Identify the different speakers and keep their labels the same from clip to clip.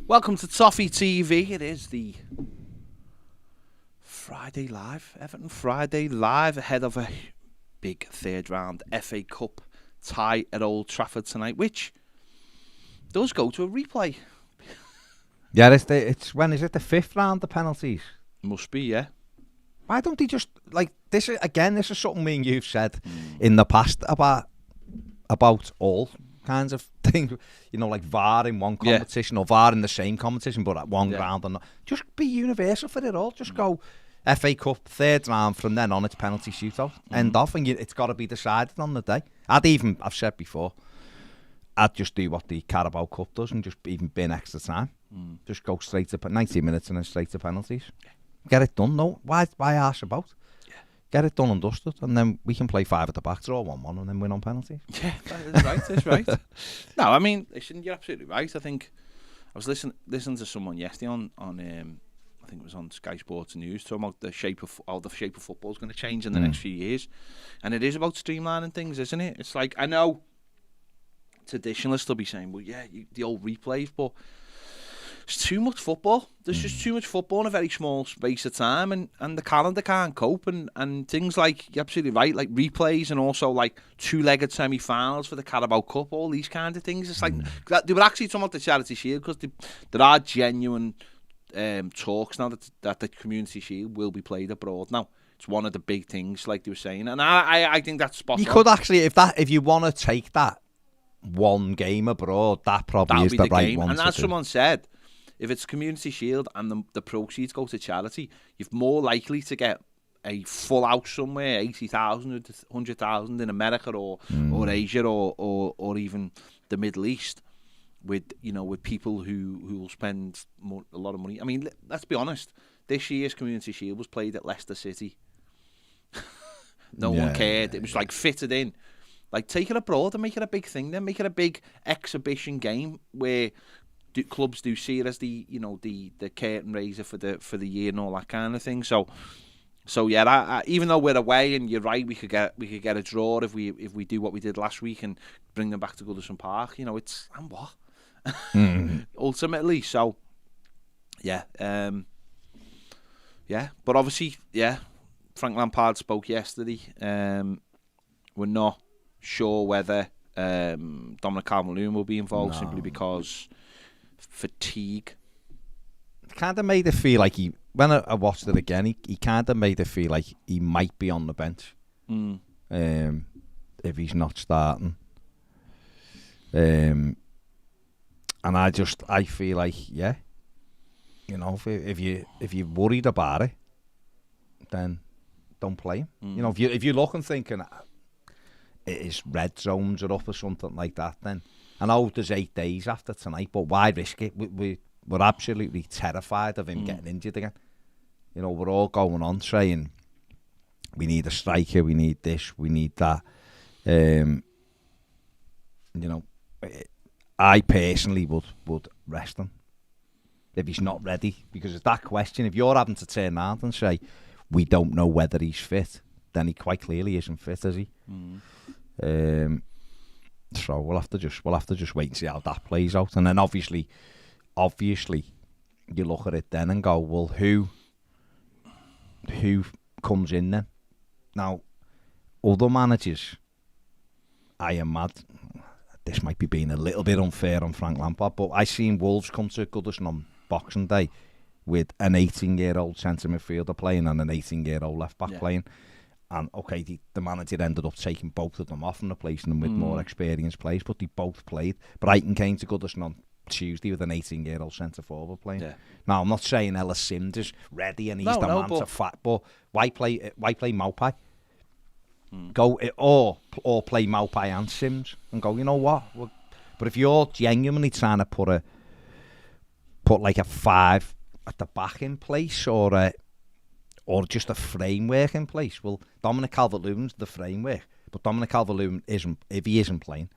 Speaker 1: Welcome to Toffee TV. It is the Friday Live, Everton Friday Live, ahead of a big third round FA Cup tie at Old Trafford tonight, which does go to a replay.
Speaker 2: Yeah, it's when is it the fifth round, the penalties?
Speaker 1: Must be, yeah.
Speaker 2: Why don't they just, like, this is something me and you've said in the past about all kinds of things, you know, like VAR in one competition or VAR in the same competition but at one ground or not. Just be universal for it all. Just go FA Cup, third round, from then on it's penalty shootout. End off, and it's got to be decided on the day. I've said before, I'd just do what the Carabao Cup does and just even bin extra time. Just go straight to 90 minutes and then straight to penalties. Get it done. No, why arse about? Get it done and dusted, and then we can play 5 at the back, draw 1-1, and then win on penalties.
Speaker 1: Yeah, that is right. That's right. No, I mean, listen, you're absolutely right. I think I was listening to someone yesterday on I think it was on Sky Sports News, talking about how the shape of football is going to change in the next few years, and it is about streamlining things, isn't it? It's like, I know traditionalists will be saying, well, yeah, the old replays, but it's too much football. There's just too much football in a very small space of time, and the calendar can't cope, and things like, you're absolutely right, like replays, and also like two-legged semi-finals for the Carabao Cup, all these kind of things. It's like, they were actually talking about the Charity Shield, because there are genuine talks now that the Community Shield will be played abroad now. It's one of the big things, like they were saying, and I think that's spot on.
Speaker 2: You could actually, if you want to take that one game abroad, that probably is the right game. One.
Speaker 1: And as someone said, if it's Community Shield and the proceeds go to charity, you're more likely to get a full house somewhere, 80,000 or 100,000 in America or Asia or even the Middle East, with people who will spend a lot of money. I mean, let's be honest. This year's Community Shield was played at Leicester City. No one cared. It was like fitted in. Like, take it abroad and make it a big thing. Then make it a big exhibition game where clubs do see it as the curtain raiser for the year and all that kind of thing. So yeah, even though we're away, and you're right, we could get a draw if we do what we did last week and bring them back to Goodison Park. It's and what ultimately. So yeah, but obviously, Frank Lampard spoke yesterday. We're not sure whether Dominic Calvert-Lewin will be involved, simply because fatigue.
Speaker 2: It kind of made it feel like when I watched it again, he kind of made it feel like he might be on the bench if he's not starting. And I feel like, if you're worried about it, then don't play him. If you look and thinking his red zones are up or something like that, then I know there's 8 days after tonight, but why risk it? We're absolutely terrified of him getting injured again. We're all going on saying we need a striker, we need this, we need that. I personally would rest him if he's not ready, because it's that question. If you're having to turn around and say we don't know whether he's fit, then he quite clearly isn't fit, is he? So we'll have to just wait and see how that plays out, and then obviously you look at it then and go, well, who comes in then? Now, other managers, I am mad. This might be being a little bit unfair on Frank Lampard, but I seen Wolves come to Goodison on Boxing Day with an 18-year-old centre midfielder playing and an 18-year-old left back playing. And okay, the manager ended up taking both of them off and replacing them with more experienced players, but they both played. Brighton came to Goodison on Tuesday with an 18-year-old centre forward playing. Yeah. Now, I'm not saying Ellis Sims is ready and he's the man to fight, but why play Maupay? Go or play Maupay and Sims and go, you know what? But if you're genuinely trying to put like a 5 at the back in place, or just a framework in place, well, Dominic Calvert-Lewin's the framework, but Dominic Calvert-Lewin if he isn't playing,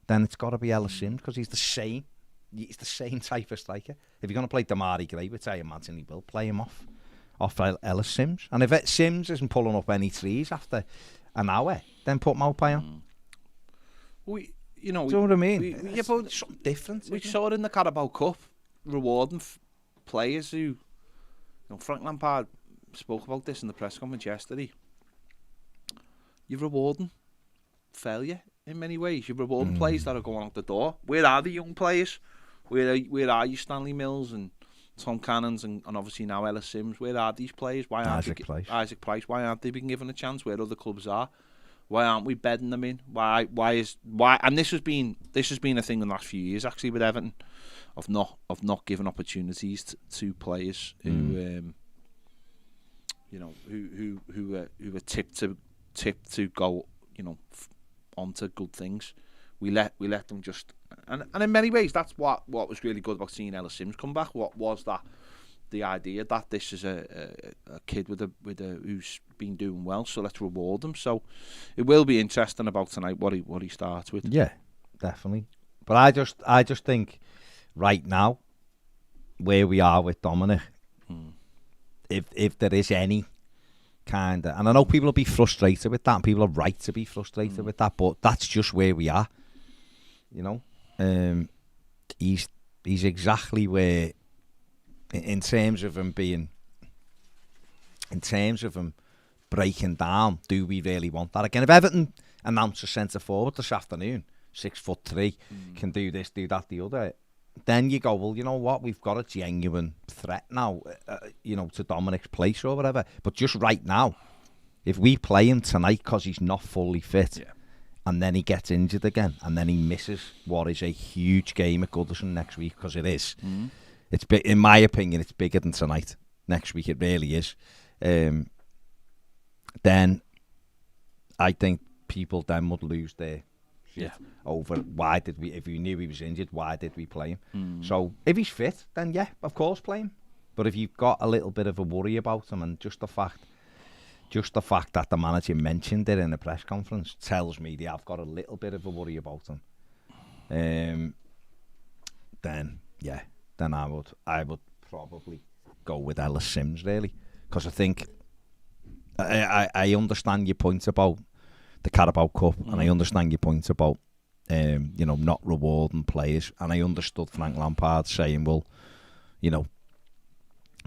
Speaker 2: then it's got to be Ellis Sims, because he's the same type of striker. If you're going to play Damari Gray, which I imagine he will, play him off Ellis Sims. And if Sims isn't pulling up any trees after an hour, then put Maupay on.
Speaker 1: Do
Speaker 2: you know what I mean?
Speaker 1: But
Speaker 2: something different.
Speaker 1: We saw it in the Carabao Cup. rewarding players who, Frank Lampard spoke about this in the press conference yesterday. You're rewarding failure in many ways. You're rewarding players that are going out the door. Where are the young players? Where are you, Stanley Mills and Tom Cannons and obviously now Ellis Sims? Where are these players? Why aren't Isaac Price? Why aren't they being given a chance where other clubs are? Why aren't we bedding them in? Why? And this has been a thing in the last few years actually with Everton, of not giving opportunities to players who who are tipped to go on to good things. We let them just, and in many ways that's what was really good about seeing Ellis Sims come back. What was that? The idea that this is a kid with a who's been doing well, so let's reward him. So it will be interesting about tonight what he starts with.
Speaker 2: Yeah, definitely. But I just think right now where we are with Dominic, if there is any kind of, and I know people will be frustrated with that, and people are right to be frustrated with that, but that's just where we are. He's exactly where. In terms of him breaking down, do we really want that again? If Everton announce a centre forward this afternoon, 6'3", can do this, do that, the other, then you go, well, you know what? We've got a genuine threat now, to Dominic's place or whatever. But just right now, if we play him tonight because he's not fully fit, and then he gets injured again, and then he misses what is a huge game at Goodison next week, because it is. It's big, in my opinion, it's bigger than tonight. Next week, it really is. Then I think people then would lose their shit over if we knew he was injured, why did we play him? So if he's fit, then yeah, of course play him. But if you've got a little bit of a worry about him, and just the fact that the manager mentioned it in the press conference tells me they have got a little bit of a worry about him. Then I would probably go with Ellis Sims, really, because I think I understand your point about the Carabao Cup, and I understand your point about not rewarding players, and I understood Frank Lampard saying, well,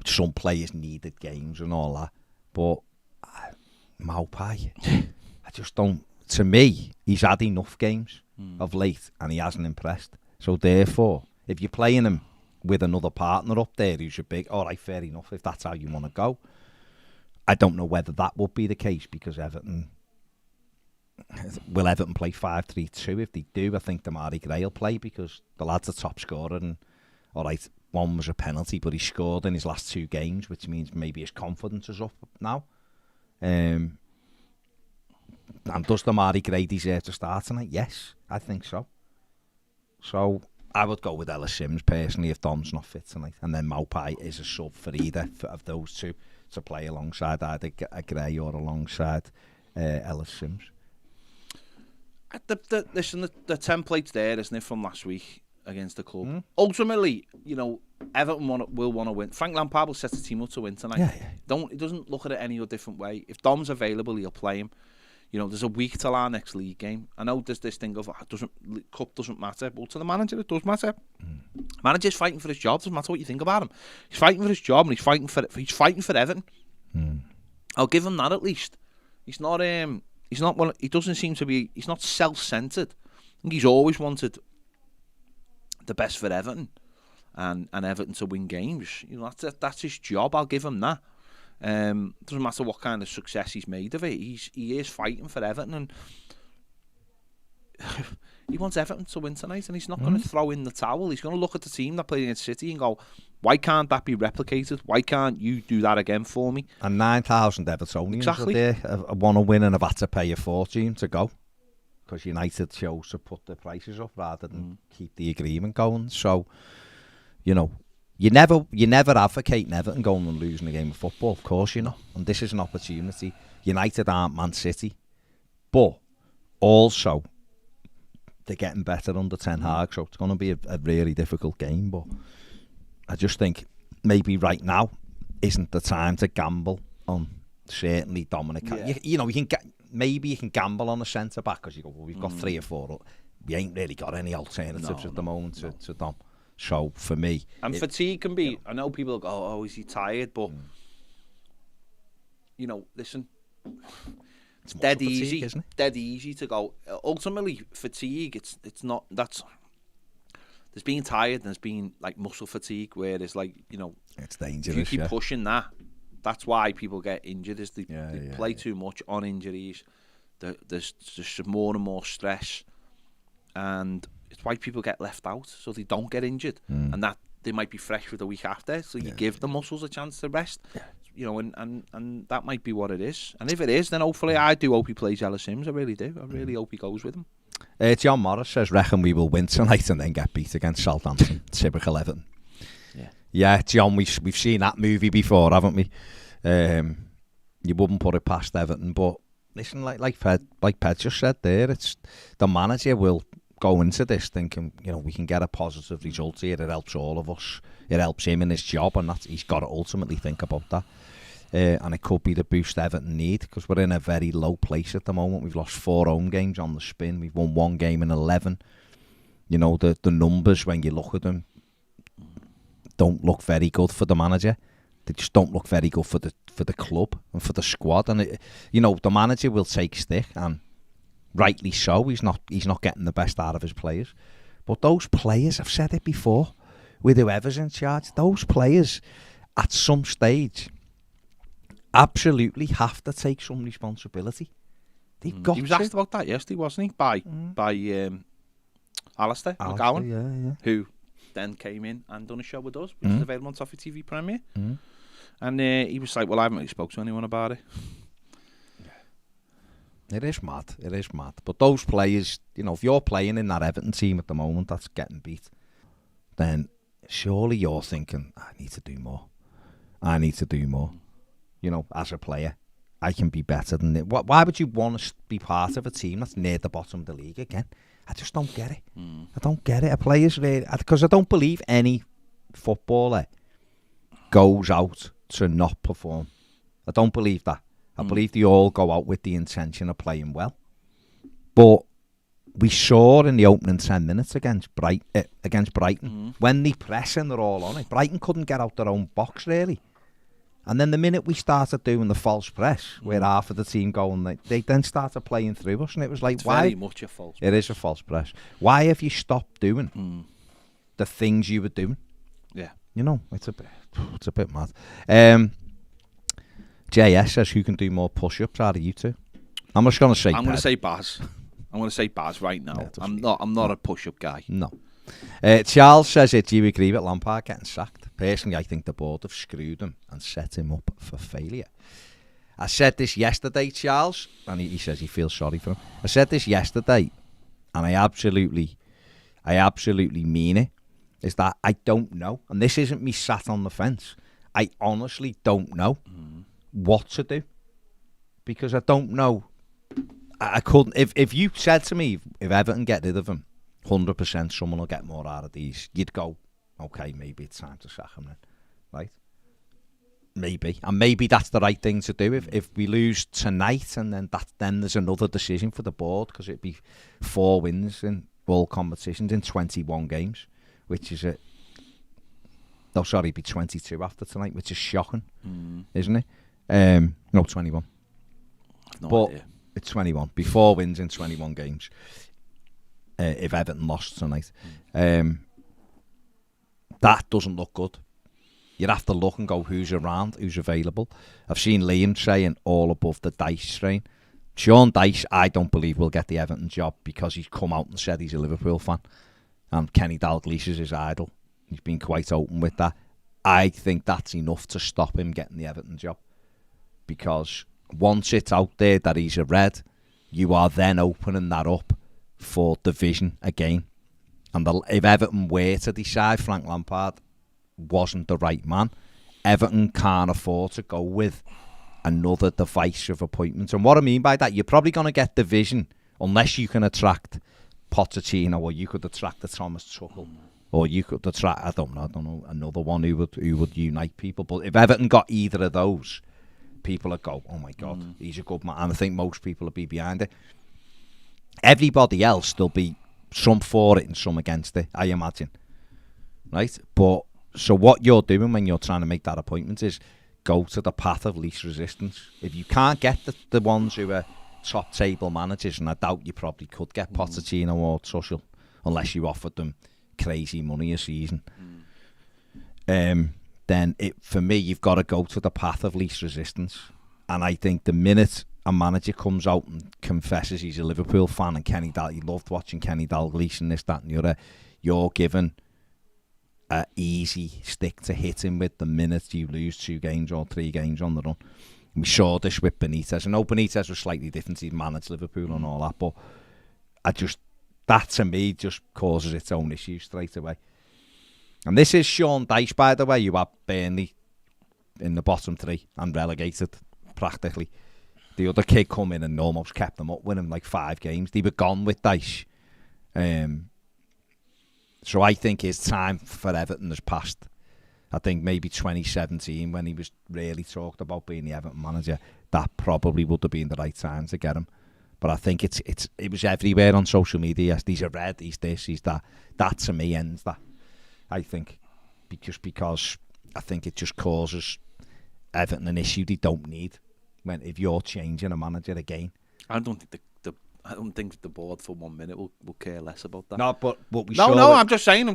Speaker 2: some players needed games and all that, but Maupay, I just don't. To me, he's had enough games of late, and he hasn't impressed. So therefore, if you're playing him with another partner up there who's a big, all right, fair enough, if that's how you want to go. I don't know whether that would be the case, because will Everton play 5-3-2? If they do, I think Damari Gray will play, because the lad's a top scorer, and all right, one was a penalty, but he scored in his last 2 games, which means maybe his confidence is up now. And does Damari Gray deserve to start tonight? Yes, I think so. So I would go with Ellis Sims personally if Dom's not fit tonight, and then Maupay is a sub for either of those two to play alongside either Gray or alongside Ellis Sims.
Speaker 1: Listen, the template's there, isn't it, from last week against the club? Ultimately, Everton will want to win. Frank Lampard will set the team up to win tonight. He doesn't look at it any other different way. If Dom's available, he'll play him. There's a week till our next league game. I know there's this thing of cup doesn't matter, but to the manager it does matter. Manager's fighting for his job. Doesn't matter what you think about him. He's fighting for his job, and he's fighting for Everton. I'll give him that at least. He's not one. He doesn't seem to be. He's not self-centered. I think he's always wanted the best for Everton, and Everton to win games. That's his job. I'll give him that. Doesn't matter what kind of success he's made of it. He is fighting for Everton, and he wants Everton to win tonight, and he's not going to throw in the towel. He's going to look at the team that played against City and go, why can't that be replicated? Why can't you do that again for me?
Speaker 2: And 9,000 Evertonians are there, want to win, and have had to pay a fortune to go, because United chose to put the prices up rather than keep the agreement going. So, you never advocate Everton going and losing a game of football, of course you know. And this is an opportunity. United aren't Man City, but also they're getting better under Ten Hag, so it's going to be a really difficult game. But I just think maybe right now isn't the time to gamble on certainly Dominic. You can gamble on a centre back, because you go, well, we've got 3 or 4. We ain't really got any alternatives at the moment to Dom. So for me,
Speaker 1: and fatigue can be. I know people go, "Oh, is he tired?" But you know, listen, it's dead
Speaker 2: fatigue,
Speaker 1: easy,
Speaker 2: isn't it?
Speaker 1: dead easy to go. Ultimately, fatigue. It's not. There's being tired and there's being like muscle fatigue, where it's like, you know,
Speaker 2: it's dangerous.
Speaker 1: If you keep pushing that, that's why people get injured. Is they play too much on injuries. There's just more and more stress, and it's why people get left out, so they don't get injured, and that they might be fresh for the week after. So you give the muscles a chance to rest, you know, and that might be what it is. And if it is, then hopefully I do hope he plays Ellis Sims. I really do. I really hope he goes with him.
Speaker 2: John Morris says, reckon we will win tonight and then get beat against Southampton. Typical Everton. Yeah, John, we've seen that movie before, haven't we? You wouldn't put it past Everton, but listen, like Ped just said there, it's the manager will go into this thinking, you know, we can get a positive result here. It helps all of us. It helps him in his job, and he's got to ultimately think about that. And it could be the boost Everton need, because we're in a very low place at the moment. We've lost 4 home games on the spin. We've won 1 game in 11. You know, the numbers, when you look at them, don't look very good for the manager. They just don't look very good for the club and for the squad. And you know, the manager will take stick, and rightly so. He's not getting the best out of his players. But those players, I've said it before, with whoever's in charge, those players at some stage absolutely have to take some responsibility. They've got.
Speaker 1: He was asked about that yesterday, wasn't he? By Alistair McGowan, who then came in and done a show with us, which is available on Toffee TV Premier. And he was like, "Well, I haven't really spoke to anyone about it."
Speaker 2: It is mad. It is mad. But those players, you know, if you're playing in that Everton team at the moment that's getting beat, then surely you're thinking, I need to do more. I need to do more. You know, as a player, I can be better than it. Why would you want to be part of a team that's near the bottom of the league again? I just don't get it. I don't get it. A player's really, because I don't believe any footballer goes out to not perform. I don't believe that. I believe they all go out with the intention of playing well. But we saw in the opening 10 minutes against Brighton, when they press and they're all on it, Brighton couldn't get out their own box, really. And then the minute we started doing the false press, where half of the team go and they then started playing through us, and it was like,
Speaker 1: it's
Speaker 2: why?
Speaker 1: Very much a false press.
Speaker 2: It is a false press. Why have you stopped doing the things you were doing?
Speaker 1: Yeah.
Speaker 2: You know, it's a bit mad. JS says, who can do more push-ups out of you two? I'm just going to say
Speaker 1: I'm going to say Baz. I'm going to say Baz right now. Yeah, I'm not a push-up guy.
Speaker 2: No. Charles says, do you agree with Lampard getting sacked? Personally, I think the board have screwed him and set him up for failure. I said this yesterday, Charles, and he says he feels sorry for him. I said this yesterday, and I absolutely mean it, is that I don't know. And this isn't me sat on the fence. I honestly don't know what to do, because I don't know. I couldn't. If you said to me, if Everton get rid of him, 100% someone will get more out of these, you'd go, okay, maybe it's time to sack him then, right? Maybe. And maybe that's the right thing to do. If we lose tonight, and then there's another decision for the board, because it'd be 4 wins in all competitions in 21 games, which is it'd be 22 after tonight, which is shocking, isn't it? No, 21.
Speaker 1: No idea.
Speaker 2: It's 21. Be 4 wins in 21 games. If Everton lost tonight. That doesn't look good. You'd have to look and go, who's around, who's available. I've seen Liam saying all above the Dice train. Sean Dice, I don't believe will get the Everton job, because he's come out and said he's a Liverpool fan. And Kenny Dalglish is his idol. He's been quite open with that. I think that's enough to stop him getting the Everton job. Because once it's out there that he's a Red, you are then opening that up for division again. And if Everton were to decide Frank Lampard wasn't the right man, Everton can't afford to go with another divisive appointment. And what I mean by that, you're probably going to get division unless you can attract Pochettino, or you could attract the Thomas Tuchel, or you could attract, I don't know, another one who would unite people. But if Everton got either of those, people would go, oh my God, he's a good man. And I think most people would be behind it. Everybody else, there'll be some for it and some against it, I imagine. right? But so what you're doing when you're trying to make that appointment is go to the path of least resistance. If you can't get the ones who are top table managers, and I doubt you probably could get Pochettino or Tuchel unless you offered them crazy money a season, then for me, you've got to go to the path of least resistance. And I think the minute a manager comes out and confesses he's a Liverpool fan and he loved watching Kenny Dalglish and this, that and the other, you're given an easy stick to hit him with the minute you lose 2 games or 3 games on the run. We saw this with Benitez. I know Benitez was slightly different. He'd managed Liverpool and all that, but that to me just causes its own issues straight away. And this is Sean Dyche, by the way. You have Burnley in the bottom 3 and relegated practically. The other kid come in and almost kept them up with him like 5 games. They were gone with Dyche. So I think his time for Everton has passed. I think maybe 2017 when he was really talked about being the Everton manager, that probably would have been the right time to get him. But I think it was everywhere on social media. Yes, he's a red, he's this, he's that. That to me ends that. I think because I think it just causes Everton an issue they don't need if you're changing a manager again.
Speaker 1: I don't think the board for 1 minute will care less about that.
Speaker 2: No, but we
Speaker 1: no,
Speaker 2: saw.
Speaker 1: No,
Speaker 2: with,
Speaker 1: I'm just saying.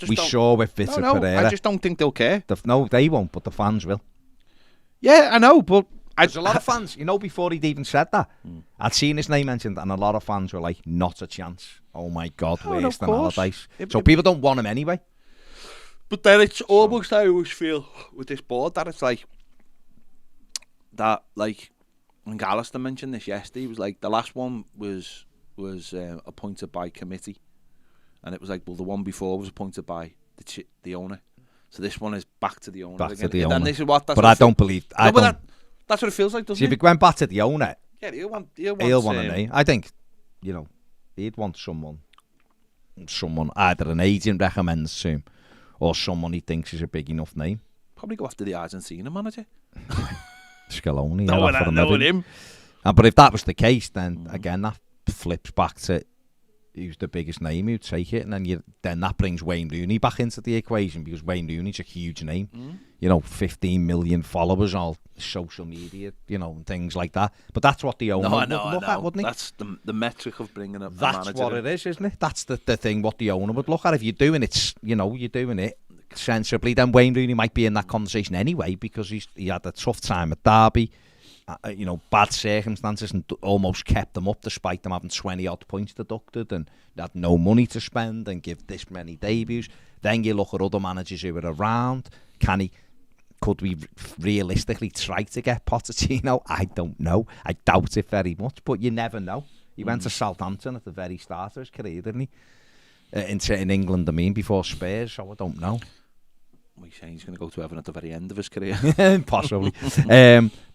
Speaker 2: We saw with Vitor Pereira.
Speaker 1: I just don't think they'll care.
Speaker 2: No, they won't, but the fans will.
Speaker 1: Yeah, I know, but
Speaker 2: there's a lot of fans. Before he'd even said that, I'd seen his name mentioned, and a lot of fans were like, "Not a chance." Oh my God, worse than Allardyce. So people don't want him anyway.
Speaker 1: But then it's almost I always feel with this board that it's like that, like. And Gallister mentioned this yesterday. He was like, the last one was appointed by committee, and it was like, well, the one before was appointed by the owner. So this one is back to the owner
Speaker 2: back
Speaker 1: again.
Speaker 2: To the owner.
Speaker 1: And this is what. That's
Speaker 2: but
Speaker 1: what
Speaker 2: I don't believe.
Speaker 1: That's what it feels like, doesn't it?
Speaker 2: If it went back to the owner,
Speaker 1: yeah, he'll want
Speaker 2: a name. I think, he'd want someone either an agent recommends to him, or someone he thinks is a big enough name.
Speaker 1: Probably go after the Argentina manager.
Speaker 2: Scaloni.
Speaker 1: Knowing him.
Speaker 2: But if that was the case, then again that flips back to who's the biggest name who'd take it, and then that brings Wayne Rooney back into the equation, because Wayne Rooney's a huge name. 15 million followers on social media, and things like that. But that's what the owner would look at, wouldn't he?
Speaker 1: That's the metric of bringing a
Speaker 2: manager. That's what it is, isn't it? That's the thing what the owner would look at. If you're doing it, you're doing it sensibly, then Wayne Rooney might be in that conversation anyway, because he had a tough time at Derby, bad circumstances, and almost kept them up despite them having 20 odd points deducted, and had no money to spend and give this many debuts. Then you look at other managers who are around. Could we realistically try to get Pochettino? I don't know. I doubt it very much, but you never know. He went to Southampton at the very start of his career, didn't he? In England, before Spurs, so I don't know.
Speaker 1: We're saying he's going to go to Everton at the very end of his career.
Speaker 2: Possibly.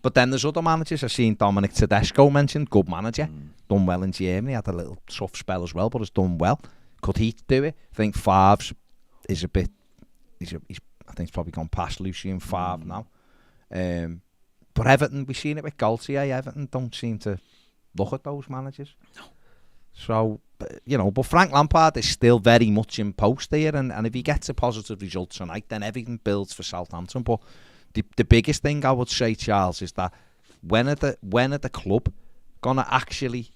Speaker 2: But then there's other managers. I've seen Dominic Tedesco mentioned, good manager, done well in Germany, had a little tough spell as well, but has done well. Could he do it? I think Favre's is a bit, I think he's probably gone past Lucien Favre now. But Everton, we've seen it with Galtier. Everton don't seem to look at those managers.
Speaker 1: No.
Speaker 2: So, but Frank Lampard is still very much in post here, and if he gets a positive result tonight, then everything builds for Southampton. But the biggest thing I would say, Charles, is that when are the club gonna actually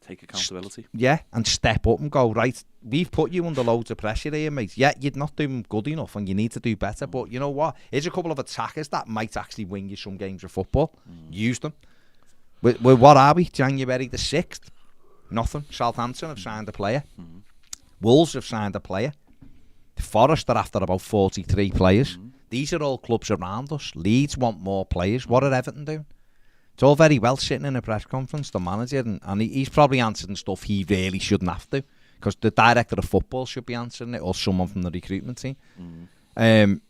Speaker 1: take accountability?
Speaker 2: And step up and go, right, we've put you under loads of pressure here, mate. Yeah, you're not doing good enough, and you need to do better. But you know what? Here's a couple of attackers that might actually win you some games of football. Use them. What are we? January the 6th. Nothing. Southampton have signed a player. Wolves have signed a player. Forest are after about 43 players. These are all clubs around us. Leeds want more players. What are Everton doing? It's all very well sitting in a press conference, the manager, and he's probably answering stuff he really shouldn't have to, because the director of football should be answering it, or someone from the recruitment team. And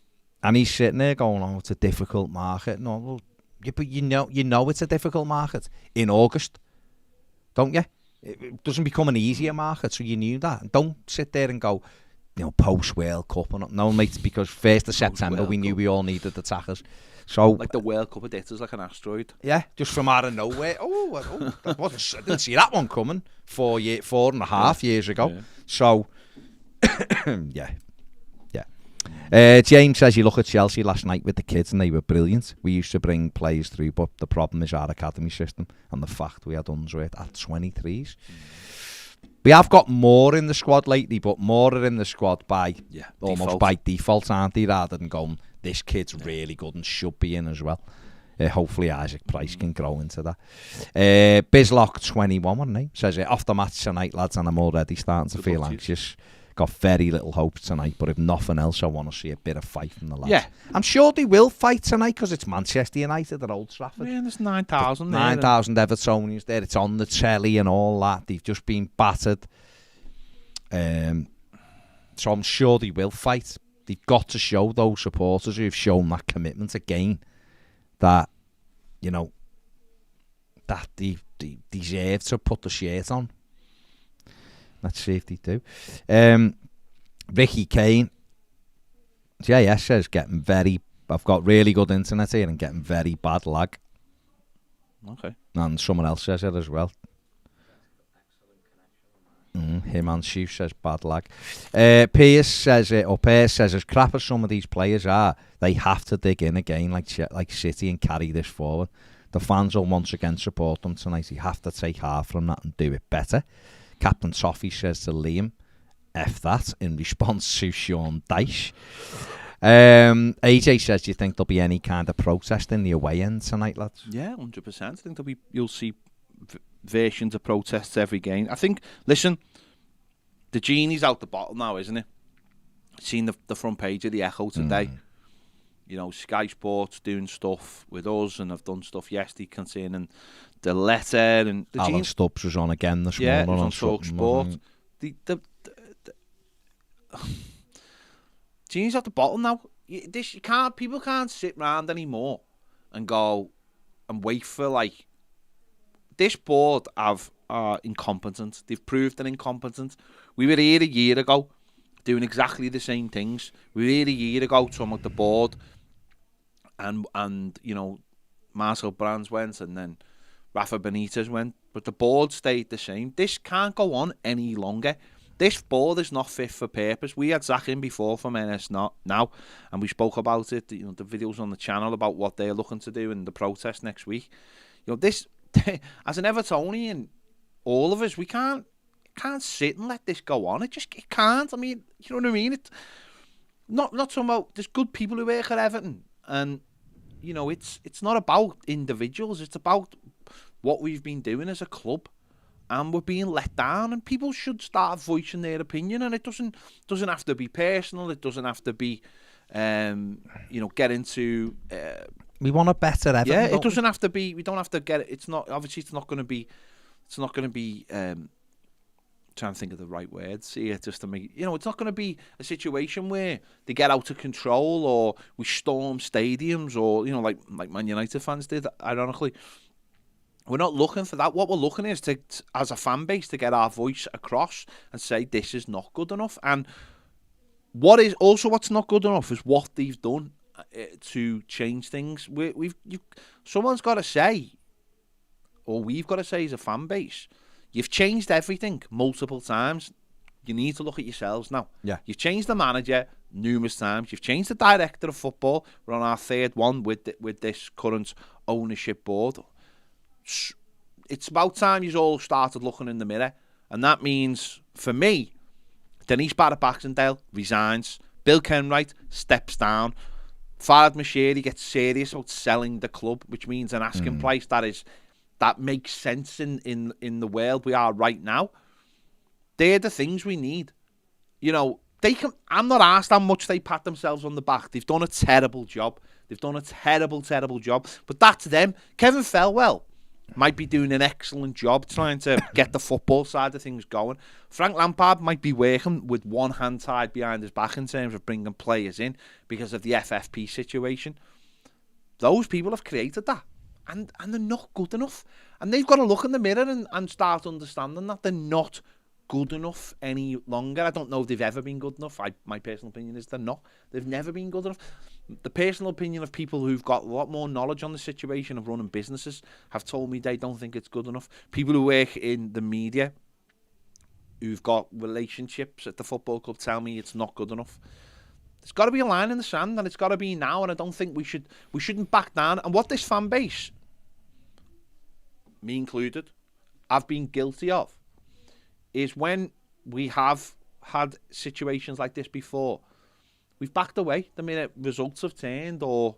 Speaker 2: he's sitting there going, "Oh, it's a difficult market." No, well, but you know it's a difficult market in August, don't you? It doesn't become an easier market, so you knew that. Don't sit there and go, post World Cup. No, mate, because 1st of September we knew we all needed attackers. So
Speaker 1: like the World Cup, it hit us like an asteroid.
Speaker 2: Yeah, just from out of nowhere. I didn't see that one coming 4.5 years ago. Yeah. So, yeah. James says, you look at Chelsea last night with the kids and they were brilliant. We used to bring players through, but the problem is our academy system and the fact we had Unsworth at 23s. We have got more in the squad lately, but more are in the squad by almost by default, aren't they? Rather than going, this kid's really good and should be in as well. Hopefully Isaac Price can grow into that. Bizlock 21, wasn't he? Says, off the match tonight, lads, and I'm already starting to feel anxious. Got very little hope tonight, but if nothing else, I want to see a bit of fight from the lads.
Speaker 1: Yeah.
Speaker 2: I'm sure they will fight tonight because it's Manchester United at Old Trafford.
Speaker 1: Yeah, there's 9,000 there.
Speaker 2: 9,000 Evertonians there. It's on the telly and all that. They've just been battered. So I'm sure they will fight. They've got to show those supporters who've shown that commitment again that, you know, that they deserve to put the shirt on. Let's see if they do. Ricky Kane. JS says I've got really good internet here and getting very bad lag.
Speaker 1: Okay.
Speaker 2: And someone else says it as well. Him and Chief says bad lag. Pierce says as crap as some of these players are, they have to dig in again like City and carry this forward. The fans will once again support them tonight. You have to take half from that and do it better. Captain Toffee says to Liam, F that, in response to Sean Dyche. AJ says, do you think there'll be any kind of protest in the away end tonight, lads?
Speaker 1: Yeah, 100%. I think you'll see versions of protests every game. I think, listen, the genie's out the bottle now, isn't it? Seen the front page of the Echo today. You know, Sky Sports doing stuff with us, and I've done stuff yesterday concerning the letter. And the
Speaker 2: Alan Stubbs was on again this morning.
Speaker 1: Yeah, he was on Talk Sport. The genie's out the bottle now. People can't sit round anymore and go and wait for, like, this board are incompetent. They've proved they're incompetent. We were here a year ago doing exactly the same things. We were here a year ago talking about the board, and you know, Marcel Brands went, and then Rafa Benitez went, but the board stayed the same. This can't go on any longer. This board is not fit for purpose. We had Zach in before from NS now, and we spoke about it. You know, the videos on the channel about what they're looking to do in the protest next week. You know, this as an Evertonian, all of us, we can't sit and let this go on. It can't. I mean, you know what I mean? It's not talking about. There's good people who work at Everton, and you know, it's not about individuals. It's about what we've been doing as a club, and we're being let down. And people should start voicing their opinion. And it doesn't have to be personal. It doesn't have to be, you know, get into.
Speaker 2: We want a better Everton.
Speaker 1: Yeah, it doesn't have to be. We don't have to get it. It's not. Obviously, it's not going to be. It's not going to be. Trying to think of the right words here, just to make, you know, it's not going to be a situation where they get out of control or we storm stadiums or, you know, like Man United fans did, ironically. We're not looking for that. What we're looking is to, as a fan base, to get our voice across and say this is not good enough. And what's not good enough is what they've done to change things. Someone's got to say, or we've got to say as a fan base, you've changed everything multiple times. You need to look at yourselves now.
Speaker 2: Yeah.
Speaker 1: You've changed the manager numerous times. You've changed the director of football. We're on our third one with this current ownership board. It's about time you all started looking in the mirror. And that means, for me, Denise Barrett-Baxendale resigns. Bill Kenwright steps down. Farhad Moshiri gets serious about selling the club, which means an asking price that makes sense in the world we are right now. They're the things we need. You know, I'm not asked how much they pat themselves on the back. They've done a terrible job. They've done a terrible, terrible job. But that's them. Kevin Felwell might be doing an excellent job trying to get the football side of things going. Frank Lampard might be working with one hand tied behind his back in terms of bringing players in because of the FFP situation. Those people have created that. And they're not good enough. And they've got to look in the mirror and start understanding that they're not good enough any longer. I don't know if they've ever been good enough. My personal opinion is they're not. They've never been good enough. The personal opinion of people who've got a lot more knowledge on the situation of running businesses have told me they don't think it's good enough. People who work in the media, who've got relationships at the football club, tell me it's not good enough. There's got to be a line in the sand, and it's got to be now. And I don't think we shouldn't back down. And what this fan base, me included, I've been guilty of, is when we have had situations like this before, we've backed away the minute results have turned or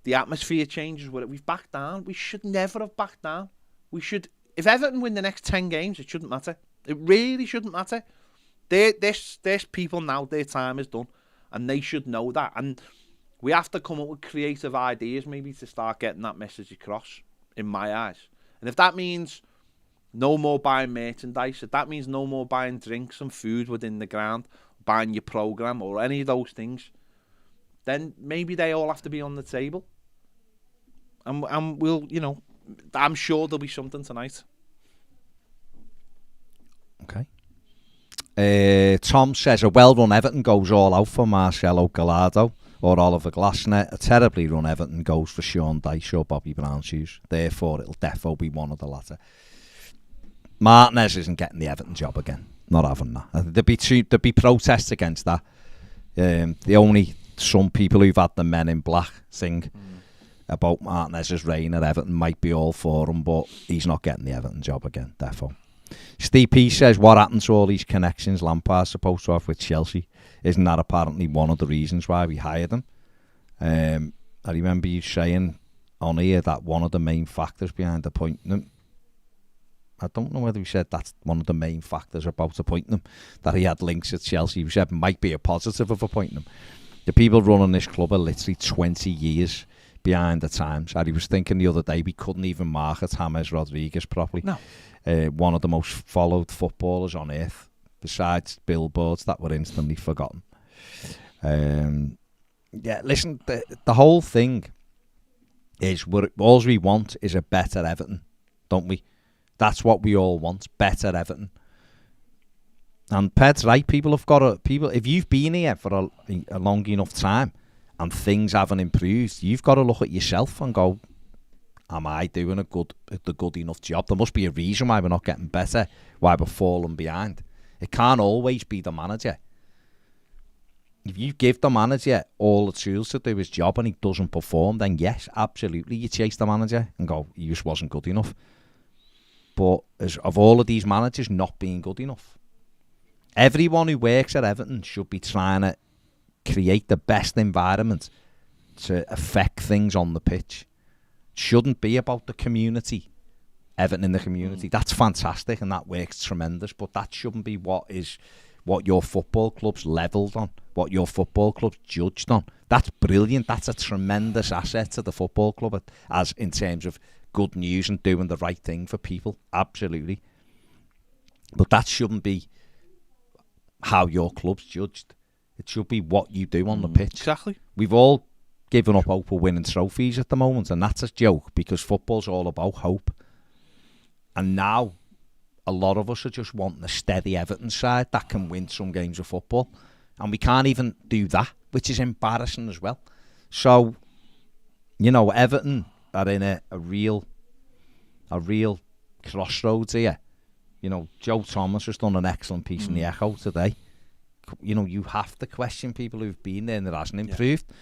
Speaker 1: the atmosphere changes. We've backed down. We should never have backed down. We should, if Everton win the next 10 games, it shouldn't matter. It really shouldn't matter. There's people now, their time is done, and they should know that. And we have to come up with creative ideas maybe to start getting that message across, in my eyes. And if that means no more buying merchandise, if that means no more buying drinks and food within the ground, buying your programme or any of those things, then maybe they all have to be on the table. And we'll, you know, I'm sure there'll be something tonight.
Speaker 2: Okay. Tom says a well-run Everton goes all out for Marcelo Gallardo or Oliver Glasner. A terribly run Everton goes for Sean Dyche or Bobby Brown-Shoes. Therefore, it'll defo be one of the latter. Martinez isn't getting the Everton job again. Not having that. There'd be protests against that. The only some people who've had the Men in Black thing about Martinez's reign at Everton might be all for him, but he's not getting the Everton job again, defo. Steve P says, what happened to all these connections Lampard's supposed to have with Chelsea? Isn't that apparently one of the reasons why we hired him? I remember you saying on here that one of the main factors behind appointing him, I don't know whether he said that's one of the main factors about appointing him, that he had links at Chelsea. He said might be a positive of appointing him. The people running this club are literally 20 years behind the times. And he was thinking the other day we couldn't even market James Rodriguez properly.
Speaker 1: No.
Speaker 2: One of the most followed footballers on earth, besides billboards that were instantly forgotten. Yeah, listen, the whole thing is all we want is a better Everton, don't we? That's what we all want, better Everton. And Ped's right, people have got to, if you've been here for a long enough time and things haven't improved, you've got to look at yourself and go, am I doing a good enough job? There must be a reason why we're not getting better, why we're falling behind. It can't always be the manager. If you give the manager all the tools to do his job and he doesn't perform, then yes, absolutely, you chase the manager and go, he just wasn't good enough. But of all of these managers not being good enough, everyone who works at Everton should be trying to create the best environment to affect things on the pitch. It shouldn't be about the community, Everton in the community. That's fantastic and that works tremendous, but that shouldn't be what your football club's levelled on, what your football club's judged on. That's brilliant. That's a tremendous asset to the football club as in terms of good news and doing the right thing for people. Absolutely. But that shouldn't be how your club's judged. It should be what you do on the pitch.
Speaker 1: Exactly.
Speaker 2: We've all given up hope of winning trophies at the moment, and that's a joke because football's all about hope. And now a lot of us are just wanting a steady Everton side that can win some games of football. And we can't even do that, which is embarrassing as well. So, you know, Everton are in a real crossroads here. You know, Joe Thomas has done an excellent piece in the Echo today. You know, you have to question people who've been there and it hasn't improved. Yeah.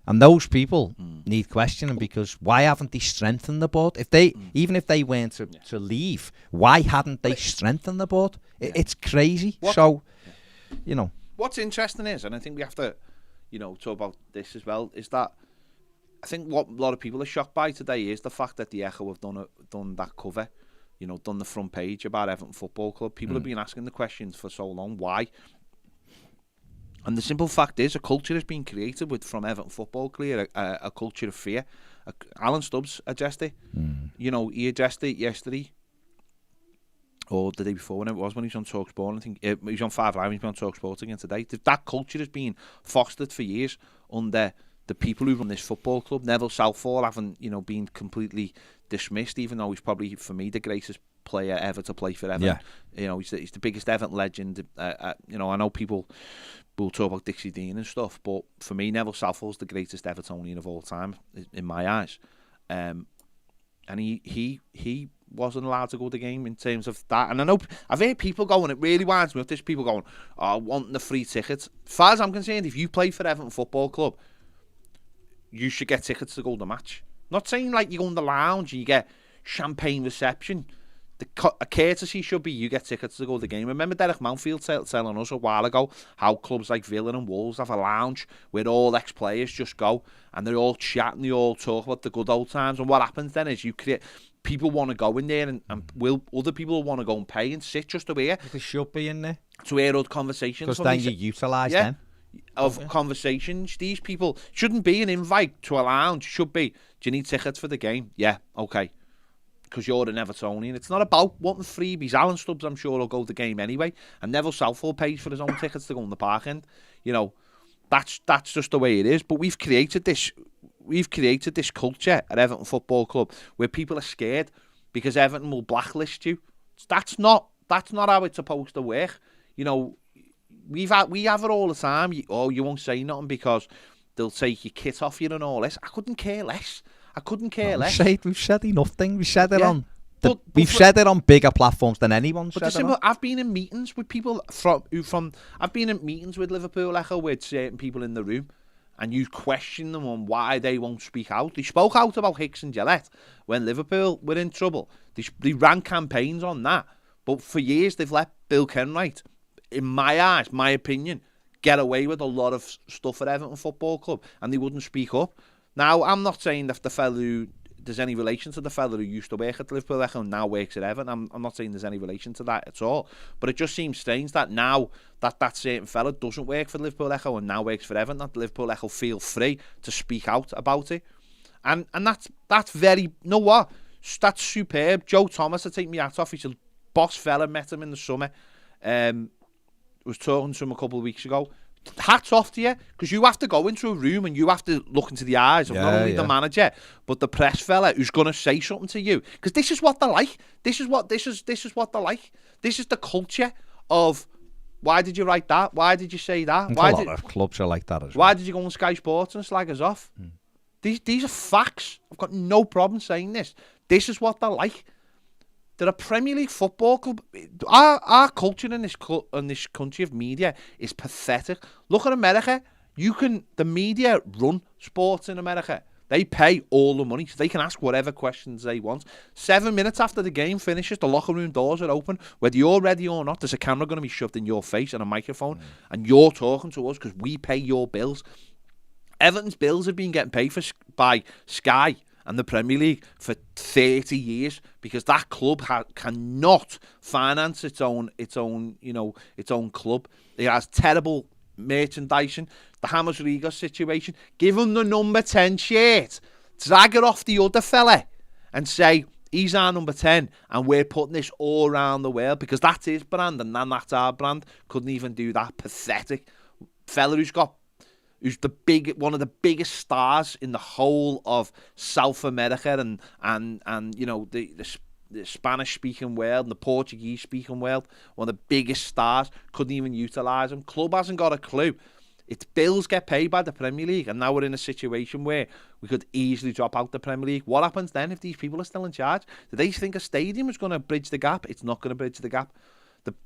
Speaker 2: And those people need questioning because why haven't they strengthened the board? If they, even if they weren't to leave, why hadn't they strengthened the board? It's crazy. You know.
Speaker 1: What's interesting is, and I think we have to, you know, talk about this as well, is that I think what a lot of people are shocked by today is the fact that the Echo have done that cover, you know, done the front page about Everton Football Club. People have been asking the questions for so long, why? And the simple fact is, a culture has been created from Everton Football Club, a culture of fear. Alan Stubbs addressed it. You know, he addressed it yesterday, or the day before, when he was on TalkSport. I think he was on 5 Live, he's been on TalkSport again today. That culture has been fostered for years under the people who run this football club. Neville Southall having, you know, been completely dismissed, even though he's probably, for me, the greatest player ever to play for Everton. Yeah. You know, he's the biggest Everton legend. You know, I know people will talk about Dixie Dean and stuff, but for me, Neville Southall's the greatest Evertonian of all time, in my eyes. And he wasn't allowed to go to the game in terms of that. And I know I've heard people going, it really winds me up, there's people going, oh, wanting the free tickets. As far as I'm concerned, if you play for Everton Football Club, you should get tickets to go to the match. Not saying like you go in the lounge and you get champagne reception. A courtesy should be you get tickets to go to the game. Remember Derek Manfield telling us a while ago how clubs like Villa and Wolves have a lounge where all ex-players just go and they're all chatting, they all talk about the good old times. And what happens then is you create... People want to go in there and other people want to go and pay and sit just to hear.
Speaker 2: They should be in there.
Speaker 1: To hear old conversations.
Speaker 2: Because then you utilise them.
Speaker 1: Of conversations. These people shouldn't be an invite to a lounge. Should be, do you need tickets for the game? Yeah, okay. Because you're an Evertonian. It's not about wanting freebies. Alan Stubbs, I'm sure, will go to the game anyway. And Neville Southall pays for his own tickets to go in the park end. You know, that's just the way it is. But we've created this culture at Everton Football Club where people are scared because Everton will blacklist you. That's not how it's supposed to work. You know, we have it all the time. You won't say nothing because they'll take your kit off you and all this. I couldn't care less. Less.
Speaker 2: We've said enough things. We've said it on. We've said it on bigger platforms than anyone.
Speaker 1: I've been in meetings with people I've been in meetings with Liverpool Echo with certain people in the room, and you question them on why they won't speak out. They spoke out about Hicks and Gillette when Liverpool were in trouble. They ran campaigns on that, but for years they've let Bill Kenwright, in my eyes, my opinion, get away with a lot of stuff at Everton Football Club, and they wouldn't speak up. Now, I'm not saying that there's any relation to the fella who used to work at Liverpool Echo and now works at Everton. I'm not saying there's any relation to that at all. But it just seems strange that now that certain fella doesn't work for Liverpool Echo and now works for Everton, that Liverpool Echo feel free to speak out about it. And that's very, you know what? That's superb. Joe Thomas, I take me hat off. He's a boss fella. Met him in the summer. Was talking to him a couple of weeks ago. Hats off to you, because you have to go into a room and you have to look into the eyes of not only the manager but the press fella who's going to say something to you, because this is what they're like. This is what they're like. This is the culture of why did you write that? Why did you say that?
Speaker 2: A lot of clubs are like that as well.
Speaker 1: Why did you go on Sky Sports and slag us off? These are facts. I've got no problem saying this. This is what they're like. They're a Premier League football club. Our culture in this country of media is pathetic. Look at America. The media run sports in America. They pay all the money, so they can ask whatever questions they want. 7 minutes after the game finishes, the locker room doors are open. Whether you're ready or not, there's a camera going to be shoved in your face and a microphone, and you're talking to us because we pay your bills. Everton's bills have been getting paid for by Sky and the Premier League for 30 years because that club cannot finance its own club. It has terrible merchandising. The James Rodriguez situation. Give him the number 10 shirt. Drag it off the other fella and say, he's our number 10 and we're putting this all around the world because that's his brand and then that's our brand. Couldn't even do that. Pathetic. Fella who's one of the biggest stars in the whole of South America and you know the Spanish speaking world and the Portuguese speaking world, one of the biggest stars, couldn't even utilise him. Club hasn't got a clue. Its bills get paid by the Premier League, and now we're in a situation where we could easily drop out the Premier League. What happens then if these people are still in charge? Do they think a stadium is going to bridge the gap? It's not going to bridge the gap.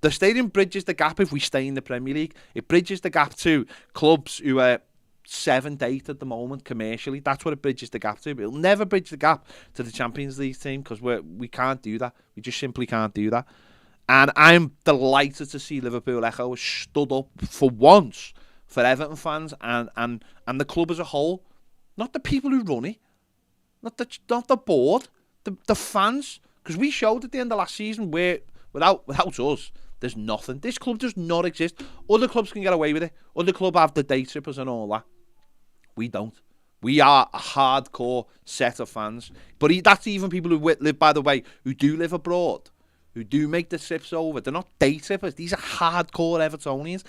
Speaker 1: The stadium bridges the gap if we stay in the Premier League. It bridges the gap to clubs who are 7th, 8th at the moment commercially. That's what it bridges the gap to. But it'll never bridge the gap to the Champions League team because we can't do that. We just simply can't do that. And I'm delighted to see Liverpool Echo has stood up for once for Everton fans and the club as a whole. Not the people who run it, not the board, the fans. Because we showed at the end of last season where without us, there's nothing. This club does not exist. Other clubs can get away with it. Other clubs have the day trippers and all that. We don't. We are a hardcore set of fans. But that's even people who live, by the way, who do live abroad, who do make the trips over. They're not day trippers. These are hardcore Evertonians.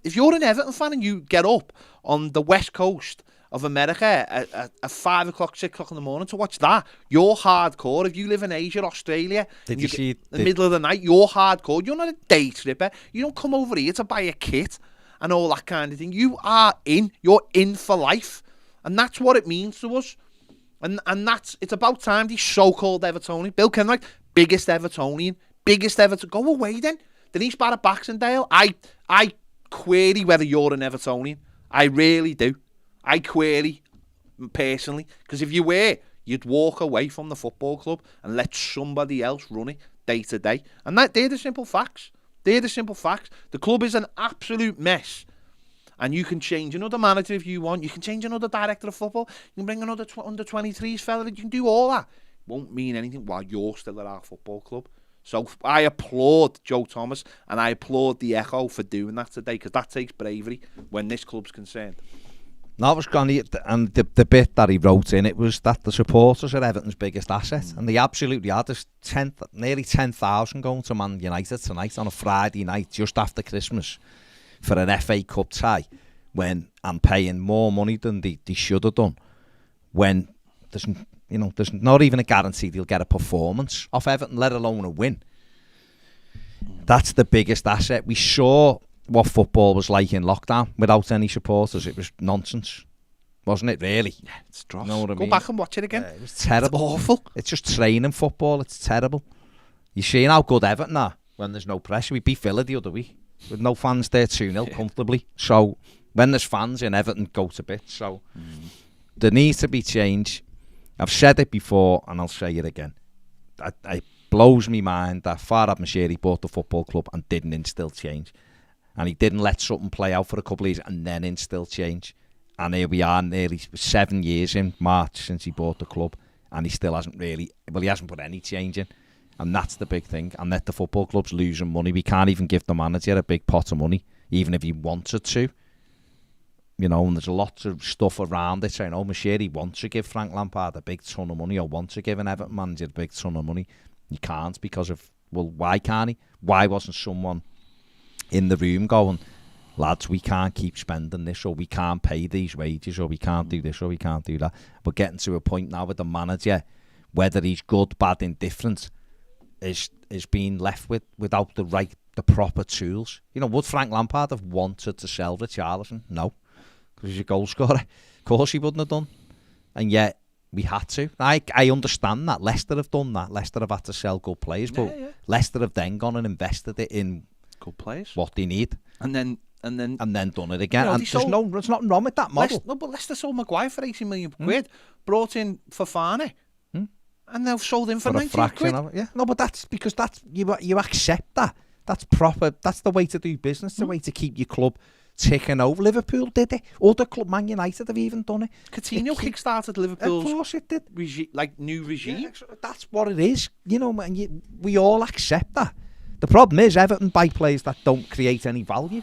Speaker 1: If you're an Everton fan and you get up on the west coast of America at 5 o'clock, 6 o'clock in the morning to watch that, you're hardcore. If you live in Asia, Australia, in the middle of the night, you're hardcore. You're not a day tripper. You don't come over here to buy a kit and all that kind of thing. You're in for life. And that's what it means to us. And it's about time these so-called Evertonian, Bill Kenwright, biggest Everton. Go away then. Denise Barrett Baxendale, I query whether you're an Evertonian. I really do. I query personally, because if you were, you'd walk away from the football club and let somebody else run it day to day. And they're the simple facts. The club is an absolute mess. And you can change another manager if you want. You can change another director of football. You can bring another under-23s fella. You can do all that. Won't mean anything while you're still at our football club. So I applaud Joe Thomas and I applaud the Echo for doing that today, because that takes bravery when this club's concerned.
Speaker 2: No, it was gone, and the bit that he wrote in it was that the supporters are Everton's biggest asset, and they absolutely are. There's nearly 10,000 going to Man United tonight on a Friday night just after Christmas for an FA Cup tie, and paying more money than they should have done, when there's not even a guarantee they'll get a performance off Everton, let alone a win. That's the biggest asset. We saw what football was like in lockdown without any supporters. It was nonsense, wasn't it, really?
Speaker 1: Yeah, it's dross.
Speaker 2: You know what I
Speaker 1: mean?
Speaker 2: mean?
Speaker 1: Go back and watch it again.
Speaker 2: It was terrible.
Speaker 1: It's awful.
Speaker 2: It's just training football. It's terrible. You're seeing how good Everton are when there's no pressure. We beat Villa the other week with no fans there, 2-0 comfortably. So when there's fans in, Everton go to bits. So there needs to be change. I've said it before and I'll say it again. It blows me mind that Farhad Moshiri bought the football club and didn't instill change. And he didn't let something play out for a couple of years and then instill change. And here we are, nearly 7 years in March since he bought the club, and he still hasn't he hasn't put any change in. And that's the big thing. And that the football club's losing money. We can't even give the manager a big pot of money, even if he wanted to. You know, and there's lots of stuff around it saying, Moshiri wants to give Frank Lampard a big ton of money, or wants to give an Everton manager a big ton of money. He can't because of, why can't he? Why wasn't someone in the room going, lads, we can't keep spending this, or we can't pay these wages, or we can't do this, or we can't do that. But getting to a point now with the manager, whether he's good, bad, indifferent, is being left without the proper tools. You know, would Frank Lampard have wanted to sell Richarlison? No, because he's a goal scorer. Of course he wouldn't have done. And yet we had to. I understand that. Leicester have done that. Leicester have had to sell good players, but Leicester have then gone and invested it in
Speaker 1: good players,
Speaker 2: what they need, and then done it again. And there's nothing wrong with that model.
Speaker 1: But Leicester sold Maguire for 80 million quid, brought in Fofana, and they've sold him for 90 quid.
Speaker 2: No, but that's because you accept that. That's proper. That's the way to do business. The way to keep your club ticking over. Liverpool did it. Other club, Man United, have even done it.
Speaker 1: Coutinho kick-started Liverpool's.
Speaker 2: Of course it did.
Speaker 1: New regime.
Speaker 2: Yeah, that's what it is. You know, and we all accept that. The problem is Everton buy players that don't create any value.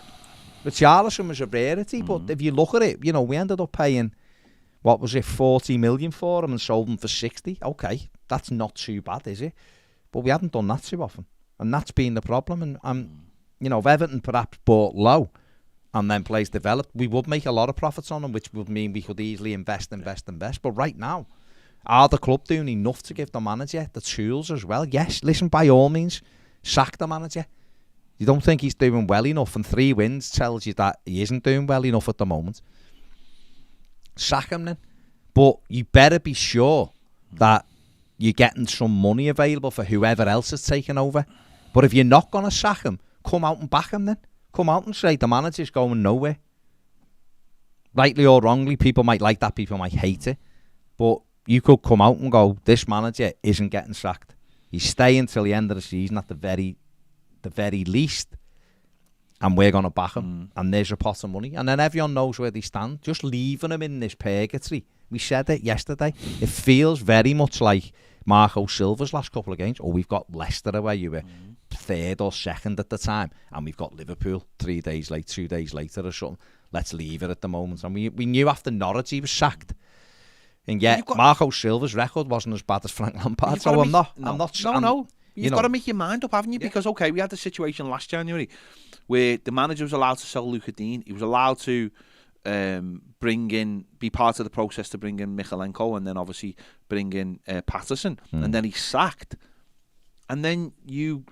Speaker 2: Richarlison was a rarity, but if you look at it, you know, we ended up paying, 40 million for him and sold him for 60. Okay, that's not too bad, is it? But we haven't done that too often, and that's been the problem. And you know, if Everton perhaps bought low and then players developed, we would make a lot of profits on them, which would mean we could easily invest. But right now, are the club doing enough to give the manager the tools as well? Yes, listen, by all means, sack the manager. You don't think he's doing well enough, and 3 wins tells you that he isn't doing well enough at the moment. Sack him then. But you better be sure that you're getting some money available for whoever else is taking over. But if you're not going to sack him, come out and back him then. Come out and say the manager's going nowhere. Rightly or wrongly, people might like that, people might hate it. But you could come out and go, this manager isn't getting sacked. He's staying till the end of the season at the very least, and we're going to back him, and there's a pot of money, and then everyone knows where they stand. Just leaving him in this purgatory. We said it yesterday. It feels very much like Marco Silva's last couple of games. We've got Leicester away. You were 3rd or 2nd at the time, and we've got Liverpool 2 days later or something. Let's leave it at the moment. And we knew after Norwich he was sacked. And yet, Marco Silva's record wasn't as bad as Frank Lampard. So I'm not.
Speaker 1: No. You've got to make your mind up, haven't you? Yeah. Because, we had the situation last January where the manager was allowed to sell Luka Dean. He was allowed to be part of the process to bring in Michalenko, and then obviously bring in Patterson. And then he's sacked. And then you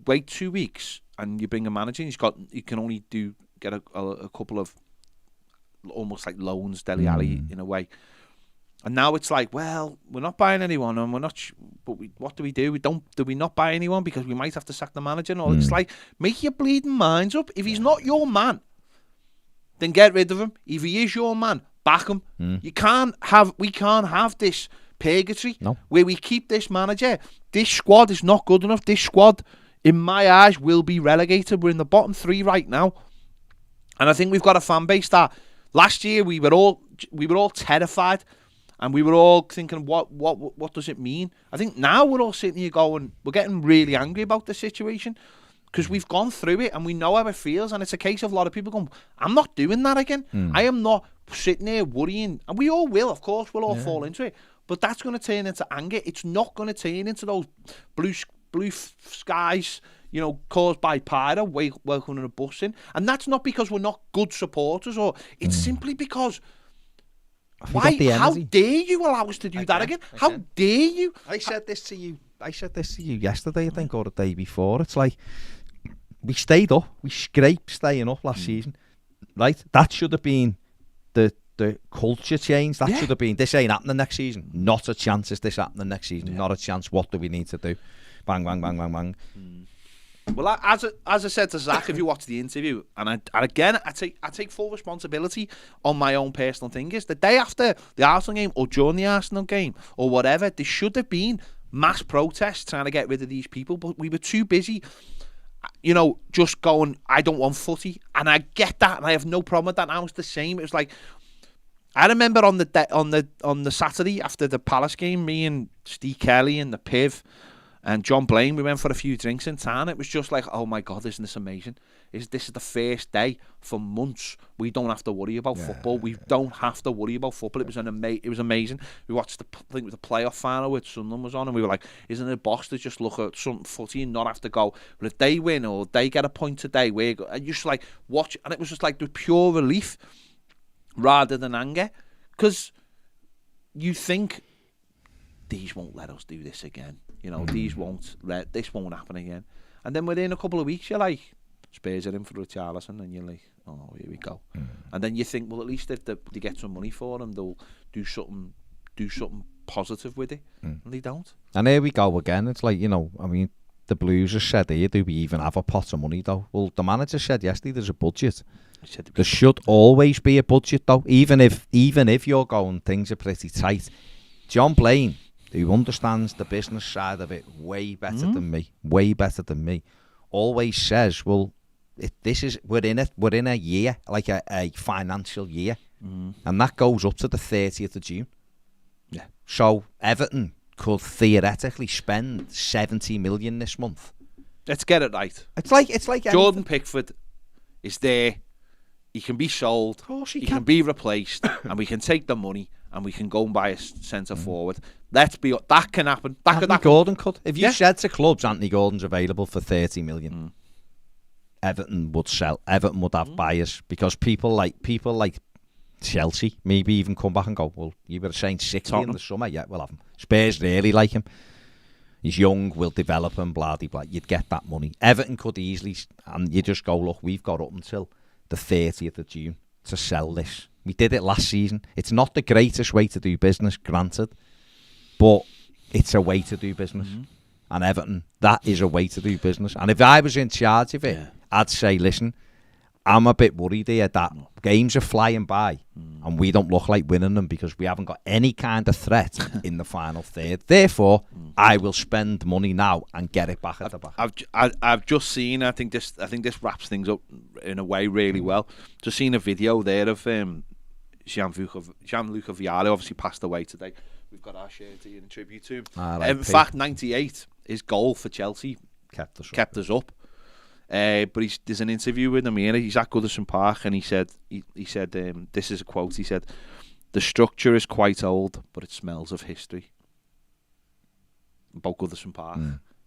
Speaker 1: wait 2 weeks and you bring a manager, and he can only get a couple of almost like loans, Dele Alli in a way. And now it's like, well, we're not buying anyone, and we're not. But what do we do? Do we not buy anyone because we might have to sack the manager? And all it's like, make your bleeding minds up. If he's not your man, then get rid of him. If he is your man, back him. We can't have this purgatory where we keep this manager. This squad is not good enough. This squad, in my eyes, will be relegated. We're in the bottom 3 right now, and I think we've got a fan base that last year we were all terrified. And we were all thinking, what does it mean? I think now we're all sitting here going, we're getting really angry about the situation because we've gone through it and we know how it feels. And it's a case of a lot of people going, I'm not doing that again. I am not sitting there worrying. And we all will, of course, we'll all fall into it. But that's going to turn into anger. It's not going to turn into those blue skies, caused by Pyro welcoming a bus in. And that's not because we're not good supporters, or it's simply because... Why? How dare you allow us to do that again? How dare you?
Speaker 2: I said this to you yesterday, I think, or the day before. It's like we stayed up, we scraped staying up last season, right? That should have been the culture change. That should have been, this ain't happening next season. Not a chance is this happening next season. Not a chance. What do we need to do? Bang, bang, bang, bang, bang.
Speaker 1: Well, as I said to Zach, if you watch the interview, and I take full responsibility on my own personal thing, is the day after the Arsenal game or during the Arsenal game or whatever, there should have been mass protests trying to get rid of these people, but we were too busy, just going, I don't want footy, and I get that, and I have no problem with that. I was the same. It was like, I remember on the Saturday after the Palace game, me and Steve Kelly and the Piv and John Blaine, we went for a few drinks in town. It was just like, oh my God, isn't this amazing? This is the first day for months we don't have to worry about football. We don't have to worry about football. It was it was amazing. We watched the playoff final where Sunderland was on, and we were like, isn't it boss to just look at some footy and not have to go? But if they win or they get a point today, and you just like watch, and it was just like the pure relief rather than anger, because you think these won't let us do this again. This won't happen again. And then within a couple of weeks, you're like, Spurs are in for Richarlison, and you're like, oh, here we go. And then you think, well, at least if they get some money for him, they'll do something positive with it. And they don't. And
Speaker 2: here we go again. It's like, the Blues have said here, do we even have a pot of money, though? Well, the manager said yesterday there's a budget. There should always be a budget, though, even if you're going, things are pretty tight. John Blaine, who understands the business side of it way better than me, always says, well, we're in a year, like a financial year, and that goes up to the 30th of June.
Speaker 1: Yeah.
Speaker 2: So Everton could theoretically spend 70 million this month.
Speaker 1: Let's get it right.
Speaker 2: It's like
Speaker 1: Jordan Pickford is there. He can be sold. Of course he can be replaced, and we can take the money and we can go and buy a centre forward. That can happen.
Speaker 2: Anthony Gordon could. If you said to clubs, Anthony Gordon's available for 30 million, Everton would sell. Everton would have buyers, because people like Chelsea maybe even come back and go, well, you were saying 60 in the summer. Yeah, we'll have him. Spurs really like him. He's young, we'll develop him, blah, blah, blah. You'd get that money. Everton could easily, and you just go, look, we've got up until the 30th of June to sell this. We did it last season. It's not the greatest way to do business, granted, but it's a way to do business. And Everton, that is a way to do business. And if I was in charge of it, I'd say, listen, I'm a bit worried here that games are flying by and we don't look like winning them because we haven't got any kind of threat in the final third. Therefore, I will spend money now and get it back at the back.
Speaker 1: I've just seen, I think this wraps things up in a way really well. Just seen a video there of Gianluca Vialli, obviously passed away today. We've got our shirt here in tribute to him. In fact, 98, his goal for Chelsea kept us up. But there's an interview with him here. He's at Goodison Park, and he said, this is a quote. He said, "The structure is quite old, but it smells of history." About Goodison Park.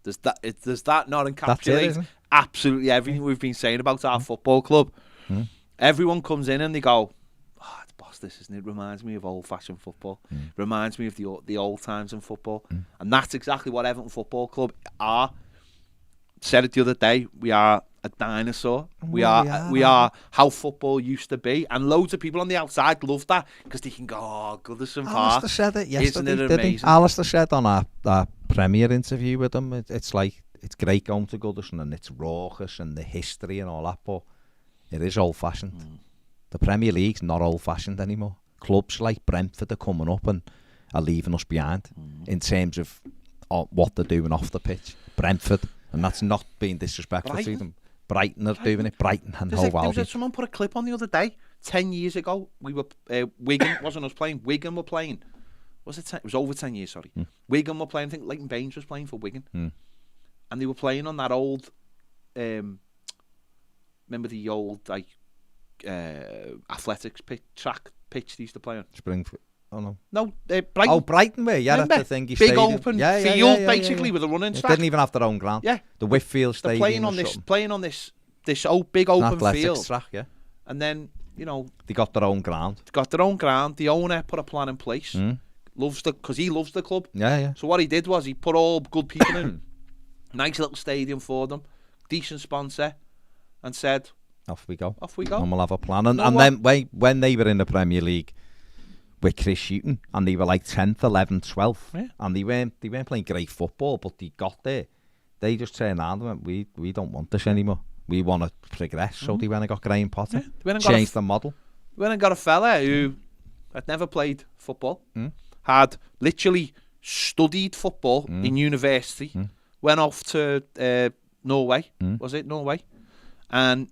Speaker 1: Does that not encapsulate absolutely everything we've been saying about our football club? Everyone comes in and they go, "Oh, it's boss, this, isn't it? Reminds me of old-fashioned football. Reminds me of the old times in football." And that's exactly what Everton Football Club are. Said it the other day, we are a dinosaur. We are how football used to be, and loads of people on the outside love that because they can go, "Oh, Goodison Park."
Speaker 2: Alistair said it yesterday,
Speaker 1: Isn't it
Speaker 2: didn't he?
Speaker 1: amazing?
Speaker 2: Alistair said on our premiere interview with him, it's like, it's great going to Goodison and it's raucous and the history and all that, but it is old-fashioned. The Premier League's not old-fashioned anymore. Clubs like Brentford are coming up and are leaving us behind in terms of what they're doing off the pitch. Brentford, and that's not being disrespectful to them. Brighton are doing it. Brighton and Hove Albion.
Speaker 1: Someone put a clip on the other day. 10 years ago, we were Wigan wasn't us playing. Wigan were playing. Was it? It was over 10 years. Sorry. Wigan were playing. I think Leighton Baines was playing for Wigan, and they were playing on that old. Remember the old athletics track pitch they used to play on?
Speaker 2: Springfield. Oh no.
Speaker 1: No, Brighton.
Speaker 2: Oh, Brighton way, yeah,
Speaker 1: Remember?
Speaker 2: That's the thing.
Speaker 1: Big
Speaker 2: stadium.
Speaker 1: open field, basically, with a running track.
Speaker 2: They didn't even have their own ground.
Speaker 1: Yeah,
Speaker 2: the Whitfield Stadium.
Speaker 1: Playing on this big open field.
Speaker 2: Track, yeah.
Speaker 1: And then
Speaker 2: they got their own ground.
Speaker 1: The owner put a plan in place. Because he loves the club.
Speaker 2: Yeah.
Speaker 1: So what he did was he put all good people in, nice little stadium for them, decent sponsor, and said,
Speaker 2: "Off we go.
Speaker 1: And
Speaker 2: we'll have a plan." And then when they were in the Premier League with Chris Hughton, and they were like 10th, 11th, 12th, and they weren't playing great football, but they got there. They just turned around and went, we don't want this anymore. We want to progress. So they went and got Graham Potter, changed the model.
Speaker 1: We went and got a fella who had never played football, had literally studied football in university, went off to Norway, was it Norway? And,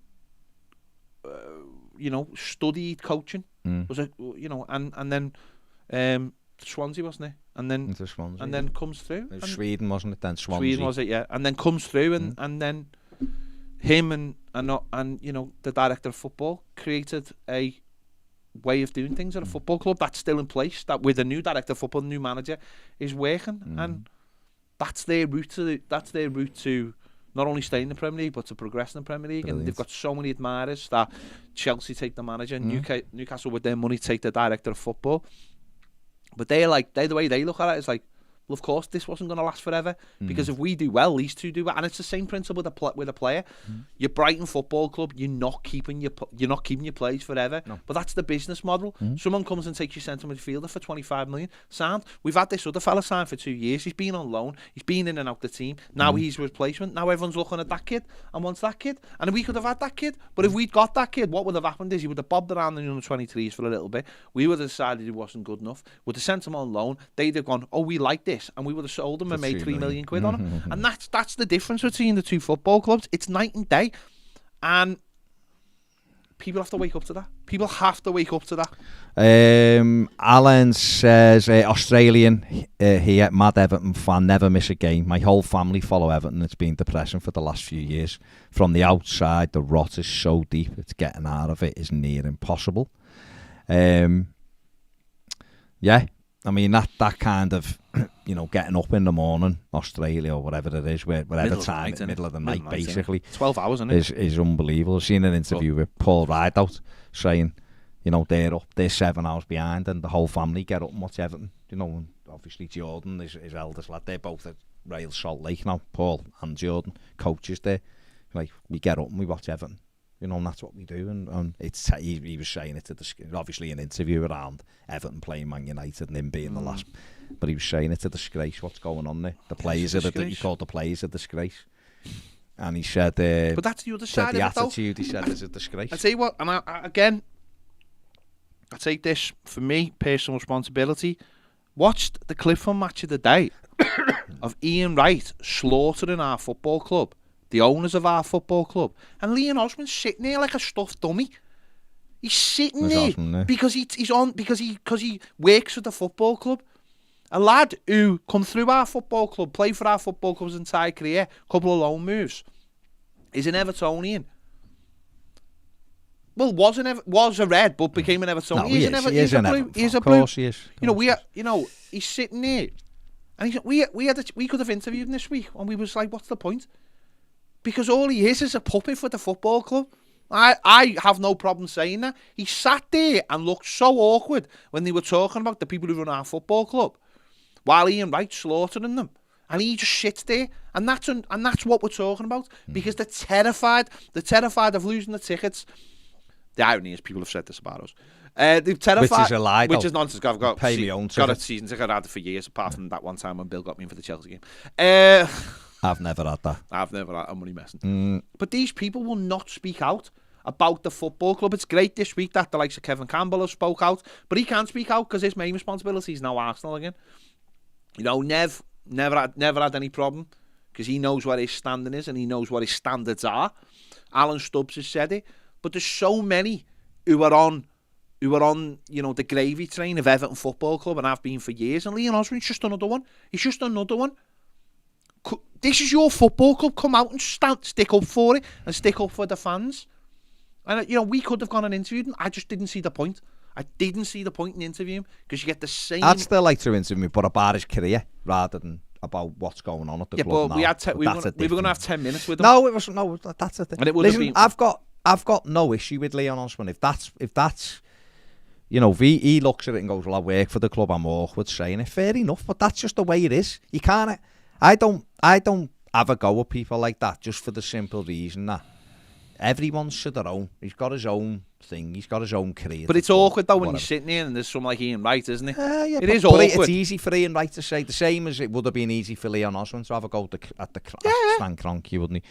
Speaker 1: studied coaching. Was it, and then Swansea, wasn't it? And then
Speaker 2: Swansea,
Speaker 1: and then comes through.
Speaker 2: It was Sweden, wasn't it? Then Swansea.
Speaker 1: Sweden, was it? Yeah. And then comes through, and then him and the director of football created a way of doing things at a football club that's still in place. That with a new director of football, new manager is working, and that's their route to not only stay in the Premier League, but to progress in the Premier League. Brilliant. And they've got so many admirers that Chelsea take the manager, Newcastle with their money take the director of football. But the way they look at it is like, well, of course, this wasn't going to last forever because if we do well, these two do well, and it's the same principle with a player. Your Brighton Football Club, you're not keeping your players forever, but that's the business model. Someone comes and takes your centre midfielder for 25 million. Sound. We've had this other fella signed for 2 years. He's been on loan. He's been in and out the team. Now he's a replacement. Now everyone's looking at that kid and wants that kid. And we could have had that kid, but if we'd got that kid, what would have happened is he would have bobbed around in the under-23s for a little bit. We would have decided he wasn't good enough. Would have sent him on loan. They'd have gone, oh, we like this, and we would have sold him and made 3 million quid on him. And that's the difference between the two football clubs. It's night and day, and people have to wake up to that. People have to wake up to that.
Speaker 2: Alan says, Australian here, mad Everton fan, never miss a game. My whole family follow Everton. It's been depressing for the last few years. From the outside, the rot is so deep, it's getting out of it is near impossible. Yeah, I mean, that kind of, getting up in the morning, Australia or whatever it is, whatever time, middle of the night, basically.
Speaker 1: 12 hours, isn't it?
Speaker 2: Is unbelievable. I've seen an interview with Paul Rideout saying, they're up, they're 7 hours behind, and the whole family get up and watch Everton. And obviously Jordan, his eldest lad, they're both at Rail Salt Lake now, Paul and Jordan, coaches there. Like, we get up and we watch Everton. And that's what we do, and it's he was saying it to obviously an interview around Everton playing Man United and him being the last, but he was saying it to disgrace what's going on there. The players he called the players a disgrace, and he said,
Speaker 1: but that's the other side
Speaker 2: the
Speaker 1: of it, though.
Speaker 2: attitude he said is a disgrace.
Speaker 1: I tell you what, and I take this for me, personal responsibility. Watched the clip from Match of the Day of Ian Wright slaughtering our football club, the owners of our football club, and Leon Osman's sitting there like a stuffed dummy. He's sitting there because he works for the football club. A lad who come through our football club, played for our football club's entire career, couple of loan moves, is an Evertonian. Well, was a Red, but became an Evertonian.
Speaker 2: No, he's an Everton.
Speaker 1: He's a blue. Of course he is. He's sitting there, and we could have interviewed him this week, and we was like, what's the point? Because all he is a puppet for the football club. I have no problem saying that. He sat there and looked so awkward when they were talking about the people who run our football club, while Ian Wright slaughtering them. And he just sits there, and that's what we're talking about, because they're terrified of losing the tickets. The irony is people have said this about us. They're terrified,
Speaker 2: which is a lie,
Speaker 1: which is nonsense. I've got
Speaker 2: pay me own
Speaker 1: got a
Speaker 2: tickets.
Speaker 1: season ticket. I had it for years, apart from that one time when Bill got me in for the Chelsea game.
Speaker 2: I've never had that.
Speaker 1: I've never had. I'm only messing. But these people will not speak out about the football club. It's great this week that the likes of Kevin Campbell have spoke out, but he can't speak out because his main responsibility is now Arsenal again. You know, never had any problem because he knows where his standing is and he knows what his standards are. Alan Stubbs has said it, but there's so many who are on, you know, the gravy train of Everton Football Club and have been for years. And Leon Osborne's just another one. He's just another one. This is your football club. Come out and stick up for it and stick up for the fans. And, you know, we could have gone and interviewed him. I just didn't see the point. I didn't see the point in interviewing him because you get the same...
Speaker 2: I'd still like to interview him, but about his career rather than about what's going on at the club
Speaker 1: but
Speaker 2: now.
Speaker 1: we were going to have 10 minutes with him.
Speaker 2: No, that's the thing.
Speaker 1: And it would
Speaker 2: Listen,
Speaker 1: have been...
Speaker 2: I've got no issue with Leon Osborne. If that's you know, if he looks at it and goes, well, I work for the club, I'm awkward saying it. Fair enough, but that's just the way it is. You can't... I don't have a go at people like that just for the simple reason that everyone's to their own. He's got his own thing. He's got his own career.
Speaker 1: But it's awkward though when you're sitting there and there's someone like Ian Wright, isn't it?
Speaker 2: It
Speaker 1: is awkward.
Speaker 2: It's easy for Ian Wright to say the same as it would have been easy for Leon Osborne to have a go at the Stan Kroenke, wouldn't he?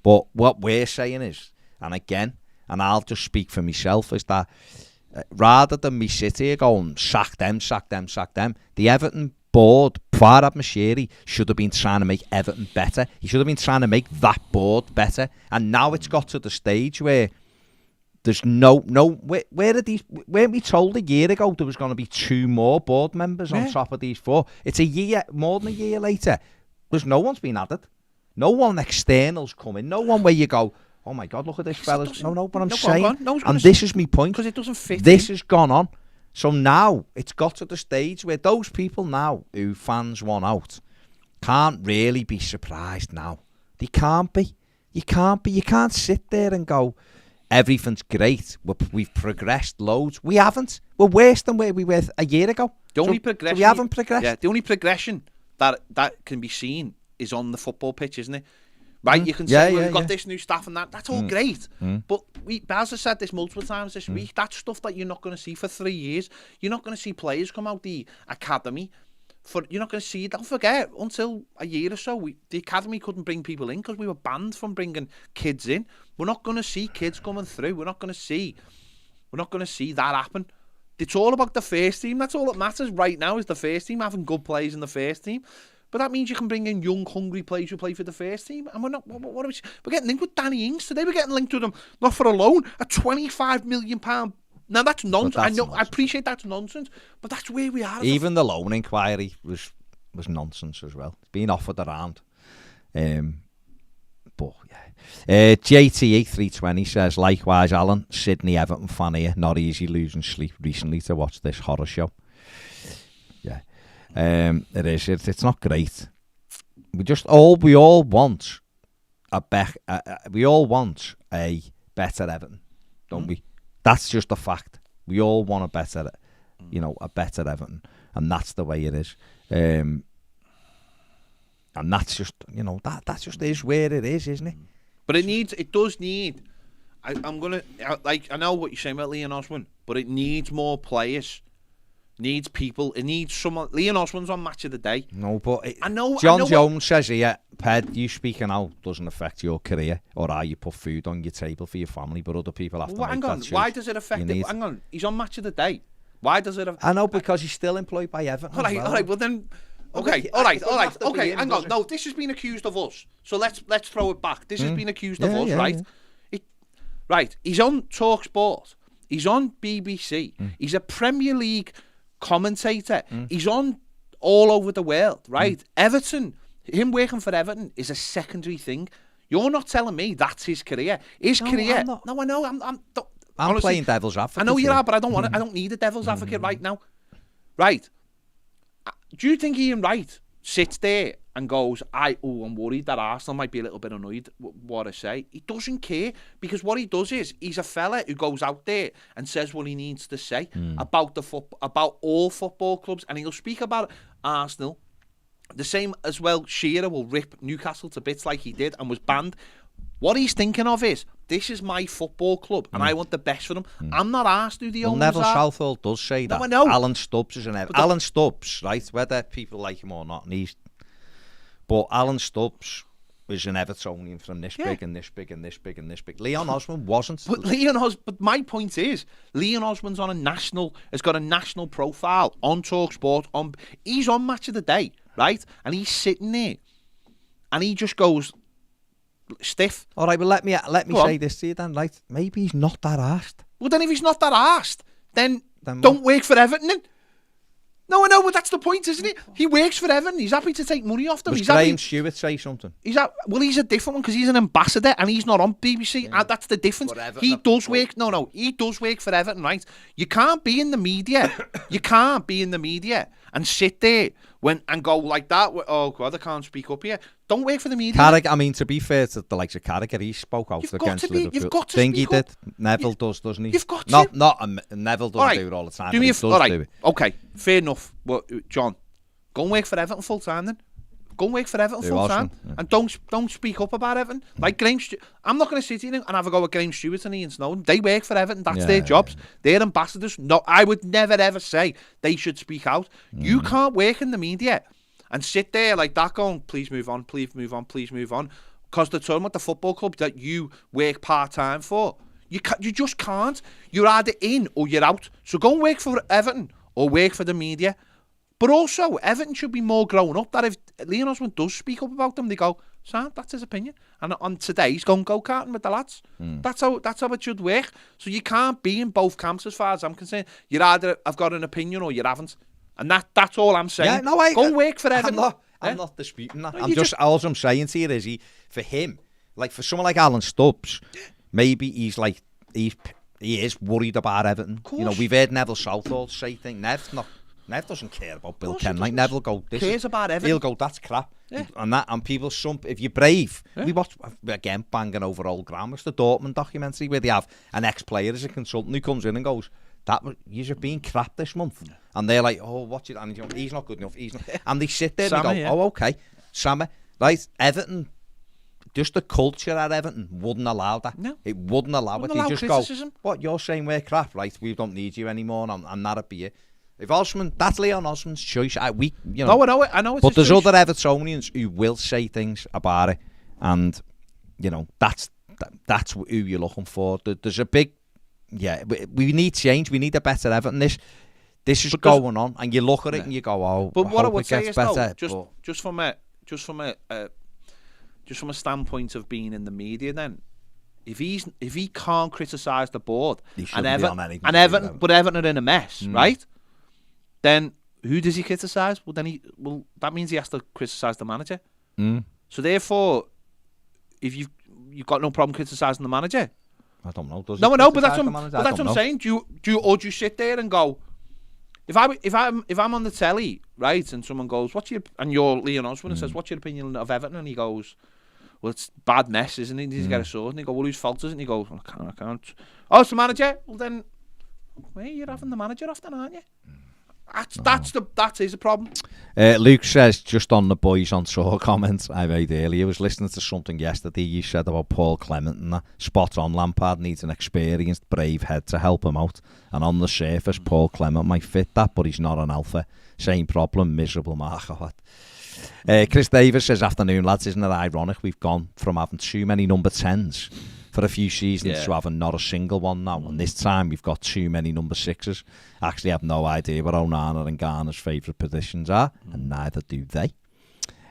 Speaker 2: But what we're saying is, and again, and I'll just speak for myself, is that rather than me sit here going sack them, the Everton board, Farhad Moshiri, should have been trying to make Everton better. He should have been trying to make that board better. And now it's got to the stage where there's where are these? Weren't we told a year ago there was going to be 2 more board members on top of these 4? It's more than a year later. There's no one's been added. No one external's coming. No one where you go, oh my God, look at this fellas. No, but I'm saying, and this is my point.
Speaker 1: Because it doesn't fit.
Speaker 2: This has gone on. So now it's got to the stage where those people now who fans want out can't really be surprised now. They can't be. You can't sit there and go, everything's great. We've progressed loads. We haven't. We're worse than where we were a year ago.
Speaker 1: The only progression,
Speaker 2: so we haven't progressed.
Speaker 1: Yeah, the only progression that can be seen is on the football pitch, isn't it? Right, you can say we've got this new staff and that's all great. But Baz has said this multiple times this week, that's stuff that you're not going to see for 3 years. You're not going to see players come out the academy. You're not going to see, don't forget, until a year or so, the academy couldn't bring people in because we were banned from bringing kids in. We're not going to see kids coming through. We're not going to see that happen. It's all about the first team. That's all that matters right now is the first team, having good players in the first team. But that means you can bring in young, hungry players who play for the first team. And we're getting linked with Danny Ings today. We're getting linked with him, not for a loan, a £25 million. Now, that's nonsense. I know, I appreciate that's nonsense, but that's where we are.
Speaker 2: Even the loan inquiry was nonsense as well. It's been offered around. But, yeah. JTE 320 says, likewise, Alan, Sydney Everton fan here. Not easy losing sleep recently to watch this horror show. Yeah. It is. It's not great. We all want a better Everton, don't we? That's just a fact. We all want a better Everton, and that's the way it is. And that's just, that just is where it is, isn't it?
Speaker 1: But it does need. I know what you're saying about Leon Osborne, but it needs more players. Needs people. It needs someone. Leon Osborne's on Match of the Day.
Speaker 2: No, but John Jones says here, Ped, you speaking out doesn't affect your career or how you put food on your table for your family, but other people have to make that choice.
Speaker 1: Why does it affect it? Hang on, he's on Match of the Day. Why does it?
Speaker 2: I know, because he's still employed by Everton.
Speaker 1: All right. Well then, okay. Hang on. No, this has been accused of us. So let's throw it back. This has been accused of us, right? Yeah. Right. He's on TalkSport. He's on BBC. He's a Premier League commentator. He's on all over the world, right? Everton, him working for Everton is a secondary thing. You're not telling me that's his career. His career. No, I know. I'm honestly,
Speaker 2: playing devil's advocate.
Speaker 1: I know you are, but I don't want it. I don't need a devil's advocate right now. Right? Do you think Ian Wright sits there and goes, I'm worried that Arsenal might be a little bit annoyed with what I say? He doesn't care, because what he does is he's a fella who goes out there and says what he needs to say about all football clubs, and he'll speak about Arsenal The same as well, Shearer will rip Newcastle to bits like he did and was banned. What he's thinking of is, this is my football club and I want the best for them. I'm not asked who the owners
Speaker 2: Neville
Speaker 1: are.
Speaker 2: Southall does say that.
Speaker 1: I know.
Speaker 2: Alan Stubbs is an Everton. Alan Stubbs, right? Whether people like him or not, and but Alan Stubbs is an Evertonian from this big and this big and this big and this big. Leon Osman wasn't.
Speaker 1: But my point is, Leon Osman's has got a national profile on TalkSport. He's on Match of the Day, right? And he's sitting there, and he just goes stiff.
Speaker 2: All right, well let me say this to you then, right? Maybe he's not that arsed.
Speaker 1: Well, then if he's not that arsed, then don't work for Everton. Then. No, I know, but that's the point, isn't it? He works for Everton. He's happy to take money off them.
Speaker 2: Does Graham Stewart say something?
Speaker 1: He's a different one because he's an ambassador and he's not on BBC. Yeah. That's the difference. He does work. No, he does work for Everton, right? You can't be in the media. You can't be in the media and sit there and go like that. Oh God, I can't speak up here. Don't work for the media.
Speaker 2: Carragher, I mean, to be fair to the likes of Carragher, he spoke out against Liverpool.
Speaker 1: You've got to speak
Speaker 2: he did. Neville does, doesn't he?
Speaker 1: You've got to.
Speaker 2: Neville doesn't do it all the time.
Speaker 1: Do it. Okay, fair enough. Well, John, go and work for Everton full time then. Go and work for Everton full time, and don't speak up about Everton. Like Graham I'm not going to sit here and have a go at Graham Stewart and Ian Snowden. They work for Everton. That's their jobs. They're ambassadors. No, I would never ever say they should speak out. You can't work in the media and sit there like that going, please move on, please move on, please move on, because they're talking about the football club that you work part-time for. You just can't. You're either in or you're out. So go and work for Everton or work for the media. But also, Everton should be more grown up that if Leon Osman does speak up about them, they go, Sam, that's his opinion. And on today, he's going go-karting with the lads. That's how it should work. So you can't be in both camps as far as I'm concerned. You're either have got an opinion or you haven't. And that's all I'm saying.
Speaker 2: Yeah, no,
Speaker 1: go and work for Everton.
Speaker 2: I'm not disputing that. All I'm saying to you is for him, like for someone like Alan Stubbs, maybe he's like, he is worried about Everton. You know, we've heard Neville Southall say things. Nev doesn't care about Bill Kenwright. Nev will go, this
Speaker 1: cares about Everton.
Speaker 2: He'll go, that's crap. Yeah. And people, if you're brave, we watch, again, banging over old ground. It's the Dortmund documentary where they have an ex-player as a consultant who comes in and goes, you're being crap this month. Yeah. And they're like, oh, watch it. And he's not good enough. And they sit there and they go, oh, okay. Sammy, right, Everton, just the culture at Everton wouldn't allow that. No. It wouldn't allow it. They just criticism. Go, what, you're saying we're crap, right? We don't need you anymore, and that'd be it. If Osman, that's Leon Osman's choice.
Speaker 1: No, I know.
Speaker 2: But there's other Evertonians who will say things about it, and you know that's who you're looking for. There's a big, we need change. We need a better Everton. This is going on, and you look at it and you go, oh.
Speaker 1: But what I would say is better, though, just from a standpoint of being in the media, then. If he can't criticise the board and Everton are in a mess, right? Then who does he criticise? Well, that means he has to criticise the manager. So therefore, if you've got no problem criticising the manager,
Speaker 2: I don't know.
Speaker 1: But that's what I'm saying. Do you sit there and go, if I'm on the telly, right, and someone goes, and you're Leon Osman and says, what's your opinion of Everton? And he goes, well, it's a bad mess, isn't it? He needs to get a sword. And he goes, well, whose fault is it? And he goes, I can't. Oh, it's the manager? Well, then, you're having the manager off then, aren't you? That is a problem.
Speaker 2: Luke says, just on the boys on tour comments I made earlier, I was listening to something yesterday you said about Paul Clement and that. Spot on, Lampard needs an experienced, brave head to help him out. And on the surface, Paul Clement might fit that, but he's not an alpha. Same problem, miserable marker. Chris Davis says, afternoon lads, isn't it ironic we've gone from having too many number 10s for a few seasons to having not a single one now, and this time we've got too many number 6s. Actually have no idea what Onana and Garner's favourite positions are, and neither do they.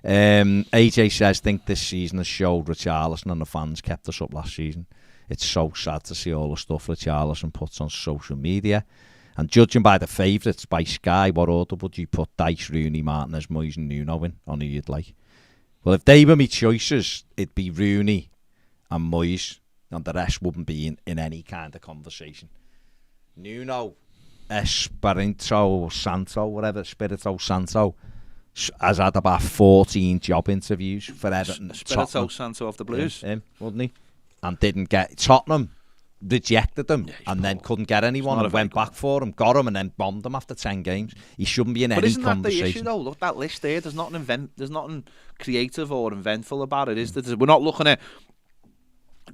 Speaker 2: AJ says, think this season has showed Richarlison and the fans kept us up last season. It's so sad to see all the stuff Richarlison puts on social media. And judging by the favourites by Sky, what order would you put Dice, Rooney, Martinez, Moyes and Nuno in on who you'd like? Well, if they were my choices, it'd be Rooney and Moyes, and the rest wouldn't be in any kind of conversation. Nuno, Espirito Santo, whatever, Spirito Santo, has had about 14 job interviews for Everton.
Speaker 1: Espirito Santo of the Blues.
Speaker 2: Him, wouldn't he? And didn't get Tottenham. rejected them and then couldn't get anyone and went back for them, got them and then bombed them after 10 games. He shouldn't be in any conversation.
Speaker 1: But isn't that the issue though? Look, that list there, there's nothing creative or inventful about it, is there? We're not looking at,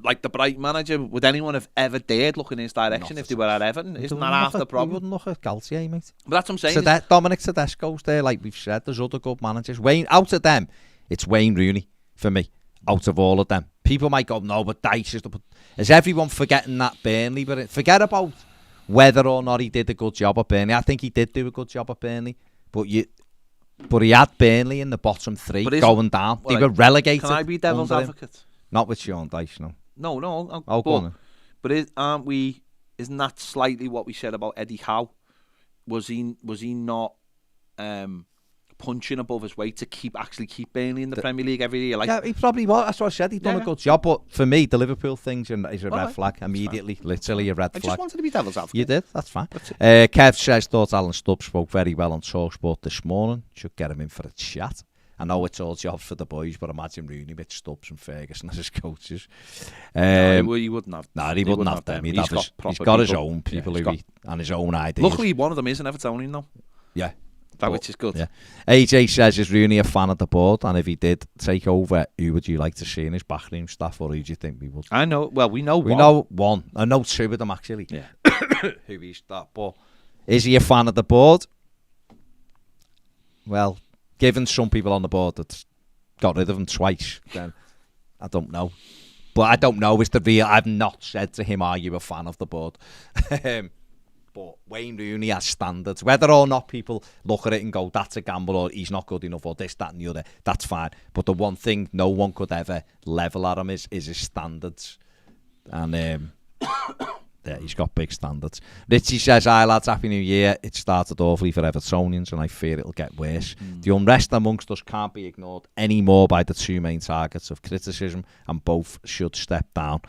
Speaker 1: like, the bright manager. Would anyone have ever dared look in his direction if they were at Everton? Isn't that half the problem?
Speaker 2: We wouldn't look at Galtier, mate.
Speaker 1: But that's what I'm saying.
Speaker 2: Dominic Tedesco's there, like we've said. There's other good managers. Out of them, it's Wayne Rooney for me. Out of all of them. People might go, no, but Dyche is the... Is everyone forgetting that Burnley? But forget about whether or not he did a good job at Burnley. I think he did do a good job at Burnley. But he had Burnley in the bottom 3 going down. They were relegated.
Speaker 1: Can I be devil's advocate?
Speaker 2: Not with Sean Dyche, no.
Speaker 1: No.
Speaker 2: Go on.
Speaker 1: But isn't that slightly what we said about Eddie Howe? Was he not punching above his weight to keep Burnley in the Premier League every year? Like,
Speaker 2: yeah, he probably was. That's what I said. He'd done a good job. But for me, the Liverpool thing is a red flag immediately. Literally a red flag.
Speaker 1: I just wanted to be devil's advocate.
Speaker 2: You did. That's fine. Kev says, thought Alan Stubbs spoke very well on TalkSport this morning. Should get him in for a chat. I know it's all jobs for the boys, but imagine Rooney with Stubbs and Ferguson as his coaches.
Speaker 1: No, he wouldn't have.
Speaker 2: No, he wouldn't have them. He's got his own people and his own ideas.
Speaker 1: Luckily, one of them is an Evertonian, though.
Speaker 2: Yeah.
Speaker 1: Which is good.
Speaker 2: Yeah. AJ says, is Rooney a fan of the board? And if he did take over, who would you like to see in his backroom staff, or who do you think we would?
Speaker 1: I know. Well, we know
Speaker 2: one. I know 2 of them, actually.
Speaker 1: Yeah.
Speaker 2: Who he's that. But is he a fan of the board? Well, given some people on the board that got rid of him twice, then I don't know. But I don't know is the real... I've not said to him, are you a fan of the board? But Wayne Rooney has standards. Whether or not people look at it and go, that's a gamble, or he's not good enough, or this, that and the other, that's fine. But the one thing no one could ever level at him is his standards. And yeah, he's got big standards. Richie says, hi lads, Happy New Year. It started awfully for Evertonians and I fear it'll get worse. The unrest amongst us can't be ignored anymore by the 2 main targets of criticism, and both should step down.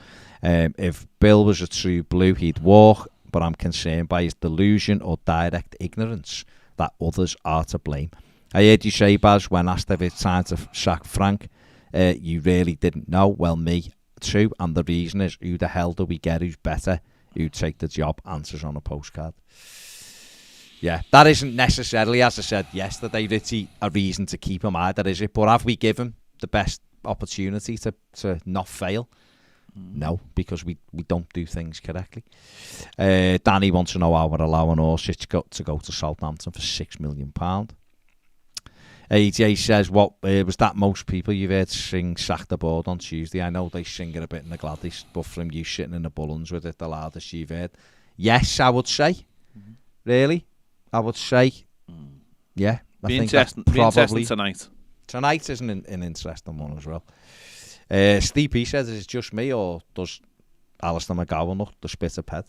Speaker 2: If Bill was a true blue, he'd walk. But I'm concerned by his delusion or direct ignorance that others are to blame. I heard you say, Baz, when asked if it's time to sack Frank, you really didn't know. Well, me too. And the reason is, who the hell do we get who's better? Who'd take the job? Answers on a postcard. Yeah, that isn't necessarily, as I said yesterday, Richie, a reason to keep him either, is it? But have we given the best opportunity to not fail? No, because we don't do things correctly. Danny wants to know how we're allowing Orsic to go to Southampton for £6 million. AJ says, what was that most people you've heard sing Sack the Board on Tuesday? I know they sing it a bit in the Gladys, but from you sitting in the Bullens with it, the loudest you've heard. Yes, I would say. Really? I would say. Yeah.
Speaker 1: Be interesting tonight.
Speaker 2: Tonight is an interesting one as well. Steve P says, is it just me, or does Alistair McGowan look the spit of Ped?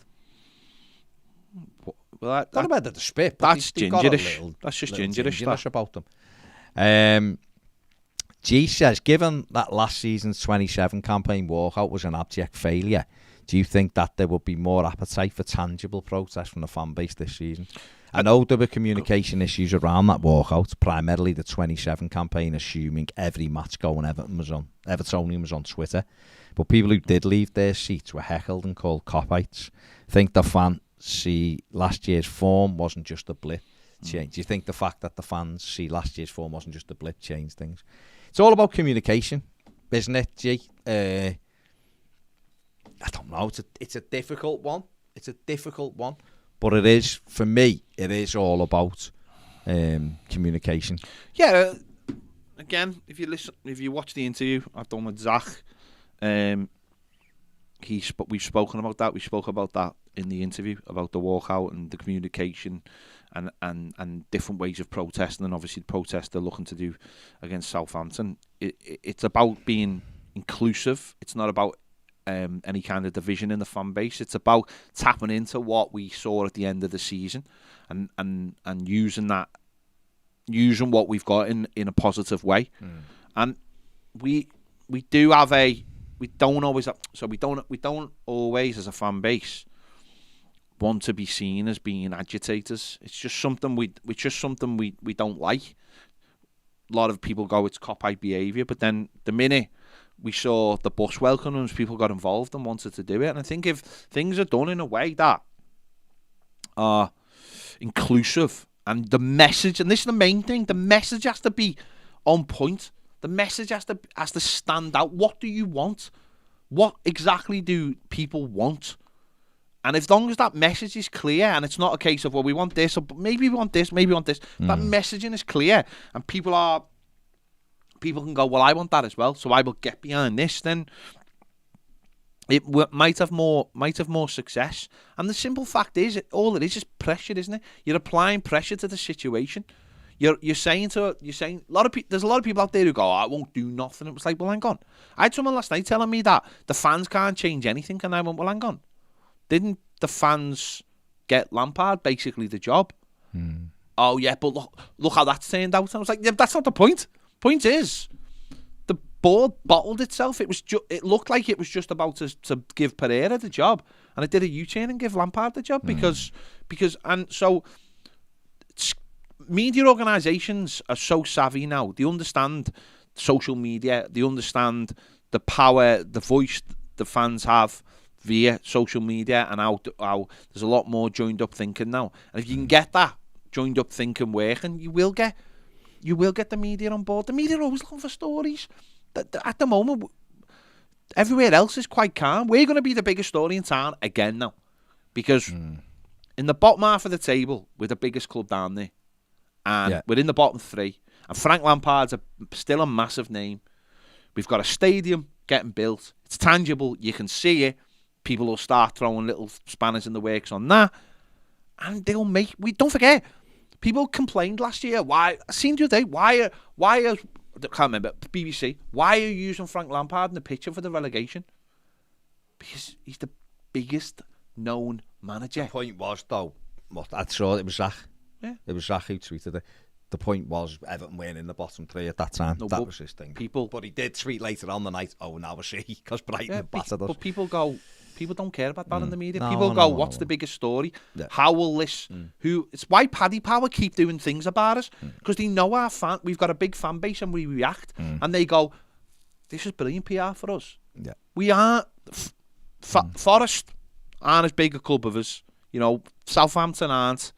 Speaker 1: Well,
Speaker 2: not about the spit, but
Speaker 1: that's gingerish. That's just gingerish
Speaker 2: about them. G says, given that last season's 27 campaign walkout was an abject failure, do you think that there would be more appetite for tangible protest from the fan base this season? I know there were communication issues around that walkout, primarily the 27 campaign, assuming every match going Evertonian was on Twitter. But people who did leave their seats were heckled and called cop-outs. Think the fans see last year's form wasn't just a blip change? Do you think the fact that the fans see last year's form wasn't just a blip changed things? It's all about communication, isn't it, G? I don't know. It's a difficult one. But it is, for me, it is all about communication.
Speaker 1: Yeah. Again, if you watch the interview I've done with Zach, we've spoken about that. We spoke about that in the interview, about the walkout and the communication and different ways of protesting, and obviously the protest they're looking to do against Southampton. It's about being inclusive. It's not about any kind of division in the fan base. It's about tapping into what we saw at the end of the season and using what we've got in a positive way. And we don't always as a fan base want to be seen as being agitators. It's just something we don't like. A lot of people go, it's cop-out behaviour, but then the minute we saw the bus welcomings, people got involved and wanted to do it. And I think if things are done in a way that are inclusive, and the message, and this is the main thing, the message has to be on point. The message has to stand out. What do you want? What exactly do people want? And as long as that message is clear, and it's not a case of, well, we want this, or maybe we want this, maybe we want this. That messaging is clear, and people can go, well, I want that as well, so I will get behind this. Then it might have more success. And the simple fact is, all it is pressure, isn't it? You're applying pressure to the situation. You're saying a lot of people. There's a lot of people out there who go, I won't do nothing. It was like, well, hang on. I had someone last night telling me that the fans can't change anything, and I went, well, hang on. Didn't the fans get Lampard basically the job? Oh yeah, but look how that's turned out. And I was like, yeah, that's not the point. Point is, the board bottled itself. It looked like it was just about to give Pereira the job, and it did a U-turn and give Lampard the job because so media organisations are so savvy now. They understand social media. They understand the power, the voice the fans have via social media, and how there's a lot more joined up thinking now. And if you can get that joined up thinking working, you will get the media on board. The media are always looking for stories. At the moment, everywhere else is quite calm. We're going to be the biggest story in town again now, because in the bottom half of the table, we're the biggest club down there, and we're in the bottom three. And Frank Lampard's still a massive name. We've got a stadium getting built. It's tangible. You can see it. People will start throwing little spanners in the works on that, and they'll make. Don't forget. People complained last year. Why? I seen the other day. Why are I can't remember, BBC. Why are you using Frank Lampard in the picture for the relegation? Because he's the biggest known manager.
Speaker 2: The point was, though, I saw it was Zach.
Speaker 1: Yeah.
Speaker 2: It was Zach who tweeted it. The point was Everton weren't in the bottom three at that time. No, that was his thing. But he did tweet later on the night, oh, now I see, because Brighton battered us. But
Speaker 1: people don't care about that in the media. People go, what's the biggest story? Yeah. How will this... It's why Paddy Power keep doing things about us, because they know we've got a big fan base and we react, and they go, this is brilliant PR for us.
Speaker 2: Yeah.
Speaker 1: We aren't... Forest aren't as big a club of us. Southampton aren't.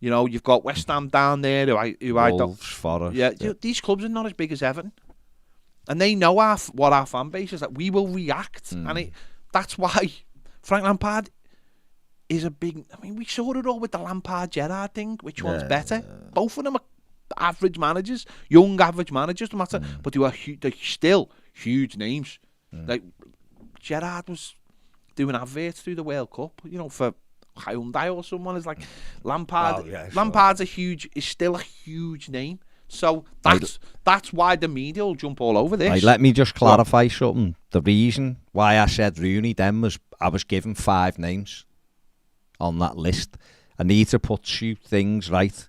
Speaker 1: You've got West Ham down there who I don't...
Speaker 2: Wolves, Forest.
Speaker 1: Yeah, these clubs are not as big as Everton. And they know what our fan base is. That we will react. And that's why Frank Lampard is a big... I mean, we saw it all with the Lampard-Gerrard thing. Which one's better? Both of them are average managers. Young average managers, no matter. But they're still huge names. Like, Gerrard was doing adverts through the World Cup, for... Hyundai or someone. Is like Lampard. Lampard's is still a huge name. So that's why the media will jump all over this.
Speaker 2: Right, let me just clarify something. The reason why I said Rooney then was I was given 5 names on that list. I need to put 2 things right.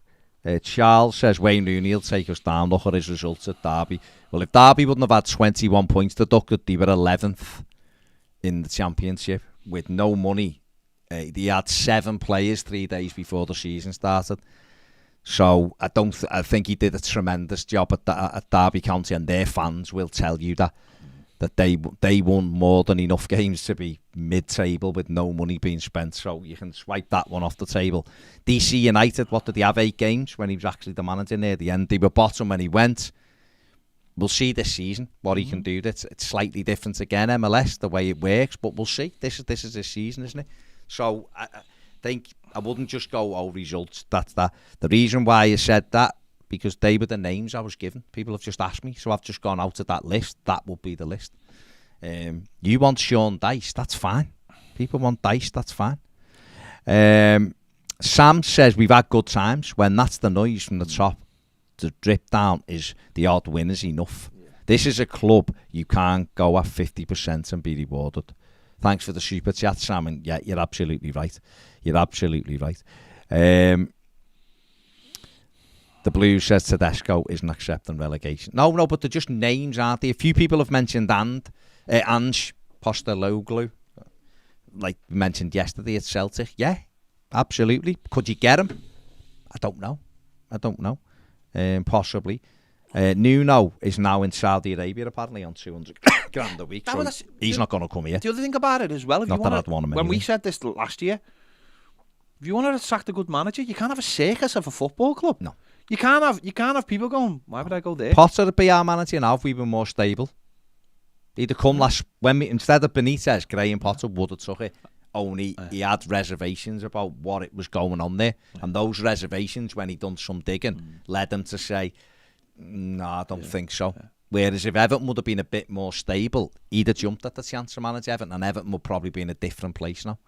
Speaker 2: Charles says Wayne Rooney will take us down. Look at his results at Derby. Well, if Derby wouldn't have had 21 points deducted, they were 11th in the Championship with no money. He had 7 players 3 days before the season started. So I think he did a tremendous job at Derby County, and their fans will tell you that they won more than enough games to be mid-table with no money being spent. So you can swipe that one off the table. DC United, what did he have, 8 games when he was actually the manager near the end? They were bottom when he went. We'll see this season what he can do. It's slightly different again, MLS, the way it works, but we'll see. This is his season, isn't it? So I think I wouldn't just go, results, that's that. The reason why I said that, because they were the names I was given. People have just asked me, so I've just gone out of that list. That will be the list. You want Sean Dyche, that's fine. People want Dyche, that's fine. Sam says we've had good times. When that's the noise from the top, to drip down is the odd win is enough. Yeah. This is a club you can't go at 50% and be rewarded. Thanks for the super chat, Sam. And yeah, you're absolutely right. The Blues says Tedesco isn't accepting relegation. No, but they're just names, aren't they? A few people have mentioned Ange Postecoglou, like we mentioned yesterday at Celtic. Yeah, absolutely. Could you get him? I don't know. Possibly. Nuno is now in Saudi Arabia apparently on 200 grand a week. So he's not going to come here.
Speaker 1: The other thing about it as well, if
Speaker 2: not
Speaker 1: you
Speaker 2: that
Speaker 1: want
Speaker 2: I'd want him
Speaker 1: when
Speaker 2: anyway.
Speaker 1: we said this last year, if you want to attract a good manager, you can't have a circus of a football club.
Speaker 2: No.
Speaker 1: You can't have people going, why would I go there?
Speaker 2: Potter would be our manager now if we were more stable. He'd have come instead of Benitez, Graham Potter would have took it. Only he had reservations about what it was going on there. And those reservations, when he done some digging, led him to say, no, I don't think so. Whereas if Everton would have been a bit more stable, he'd have jumped at the chance to manage Everton, and Everton would probably be in a different place now.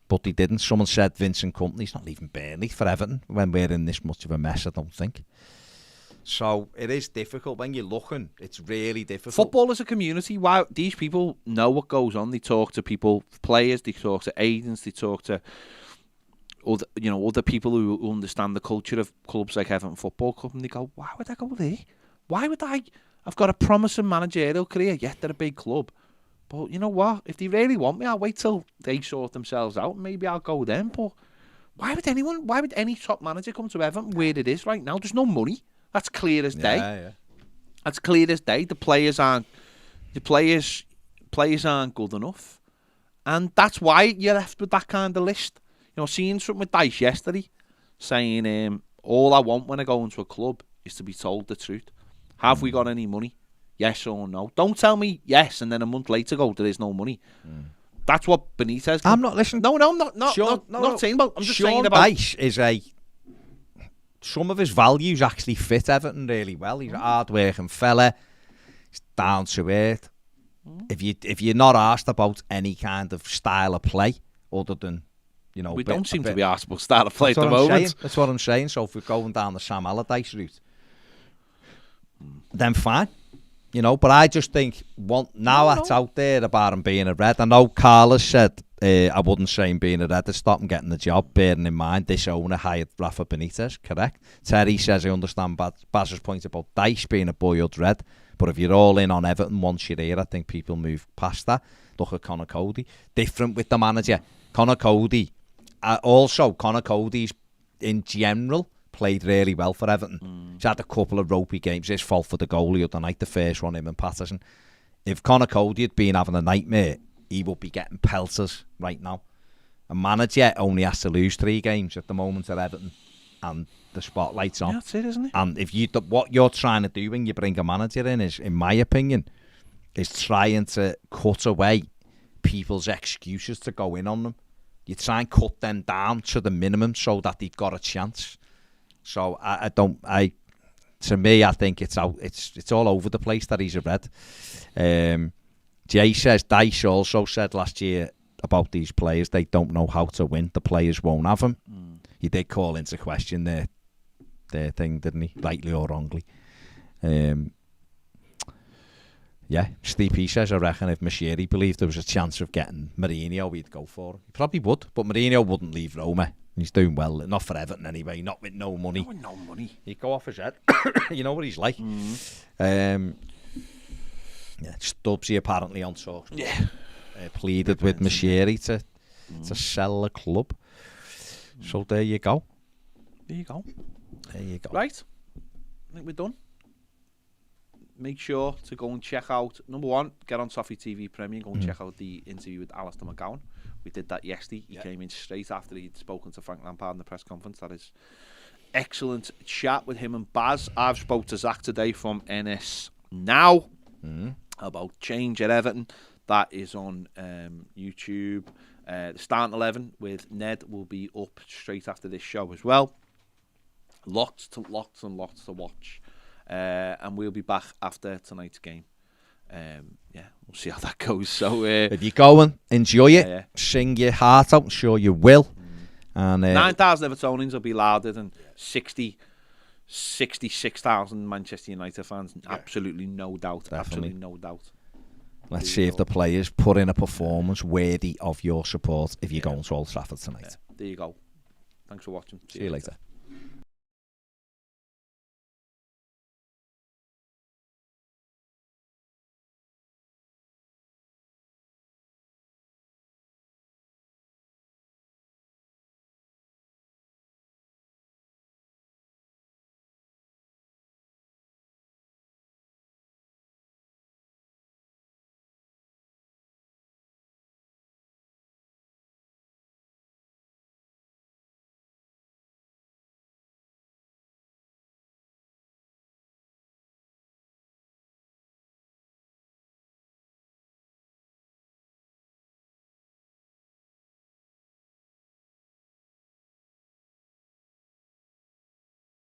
Speaker 2: But he didn't. Someone said Vincent Kompany's not leaving Burnley for Everton when we're in this much of a mess, I don't think. So it is difficult. When you're looking, it's really difficult.
Speaker 1: Football is a community. Why these people know what goes on. They talk to people, players, they talk to agents, they talk to other people who understand the culture of clubs like Everton Football Club, and they go, why would I go there? Why would I? I've got a promising managerial career, yet they're a big club. But you know what? If they really want me, I'll wait till they sort themselves out. Maybe I'll go then. But why would any top manager come to Everton where it is right now? There's no money. That's clear as day.
Speaker 2: Yeah.
Speaker 1: That's clear as day. The players aren't good enough. And that's why you're left with that kind of list. You know, seeing something with Dice yesterday saying, all I want when I go into a club is to be told the truth. Have we got any money? Yes or no? Don't tell me yes and then a month later go, there is no money. That's what Benitez...
Speaker 2: I'm not listening.
Speaker 1: No, I'm not saying about... I'm just saying about...
Speaker 2: Dice is some of his values actually fit Everton really well. He's a hard-working fella. He's down to earth. If you're not asked about any kind of style of play other than, you know...
Speaker 1: We don't seem to be asked about style of play at the moment.
Speaker 2: That's what I'm saying. So if we're going down the Sam Allardyce route, then fine. You know, but I just think that's out there about him being a Red. I know Carlos said I wouldn't say him being a Red to stop him getting the job, bearing in mind this owner hired Rafa Benitez, correct? Terry says I understand Baz's point about Dice being a boyhood Red, but if you're all in on Everton once you're here, I think people move past that. Look at Conor Cody. Different with the manager. Conor Cody's in general played really well for Everton. He's had a couple of ropey games. His fault for the goal the other night, the first one, him and Patterson. If Conor Cody had been having a nightmare, he would be getting pelters right now. A manager only has to lose 3 games at the moment at Everton, and the spotlight's on.
Speaker 1: Yeah, that's it, isn't it?
Speaker 2: And if what you're trying to do when you bring a manager in is, in my opinion, is trying to cut away people's excuses to go in on them. You try and cut them down to the minimum so that they've got a chance. So to me, I think it's all over the place that he's a Red. Jay says Dice also said last year about these players, they don't know how to win. The players won't have them. He did call into question their thing, didn't he? Rightly or wrongly. Steve P says, I reckon if Mashiri believed there was a chance of getting Mourinho, he'd go for him. He probably would, but Mourinho wouldn't leave Roma. He's doing well, not for Everton anyway, not with no money.
Speaker 1: Not with no money.
Speaker 2: He'd go off his head. You know what he's like. Stubbsy apparently on talk. Pleaded with Mashiri to sell the club. So there you go.
Speaker 1: Right. I think we're done. Make sure to go and check out, number one, get on Toffee TV Premium, go and check out the interview with Alistair McGowan. We did that yesterday. He came in straight after he'd spoken to Frank Lampard in the press conference. That is excellent chat with him and Baz. I've spoke to Zach today from NS Now about change at Everton. That is on YouTube. The Starting 11 with Ned will be up straight after this show as well. Lots to watch. And we'll be back after tonight's game. We'll see how that goes. So
Speaker 2: if you're going, enjoy it. Sing your heart out. I'm sure you will. And
Speaker 1: 9,000 Evertonians will be louder than 66,000 Manchester United fans. Absolutely no doubt.
Speaker 2: Definitely.
Speaker 1: Absolutely no doubt.
Speaker 2: Let's see if the players put in a performance worthy of your support if you're going to Old Trafford tonight.
Speaker 1: There you go. Thanks for watching.
Speaker 2: See you later.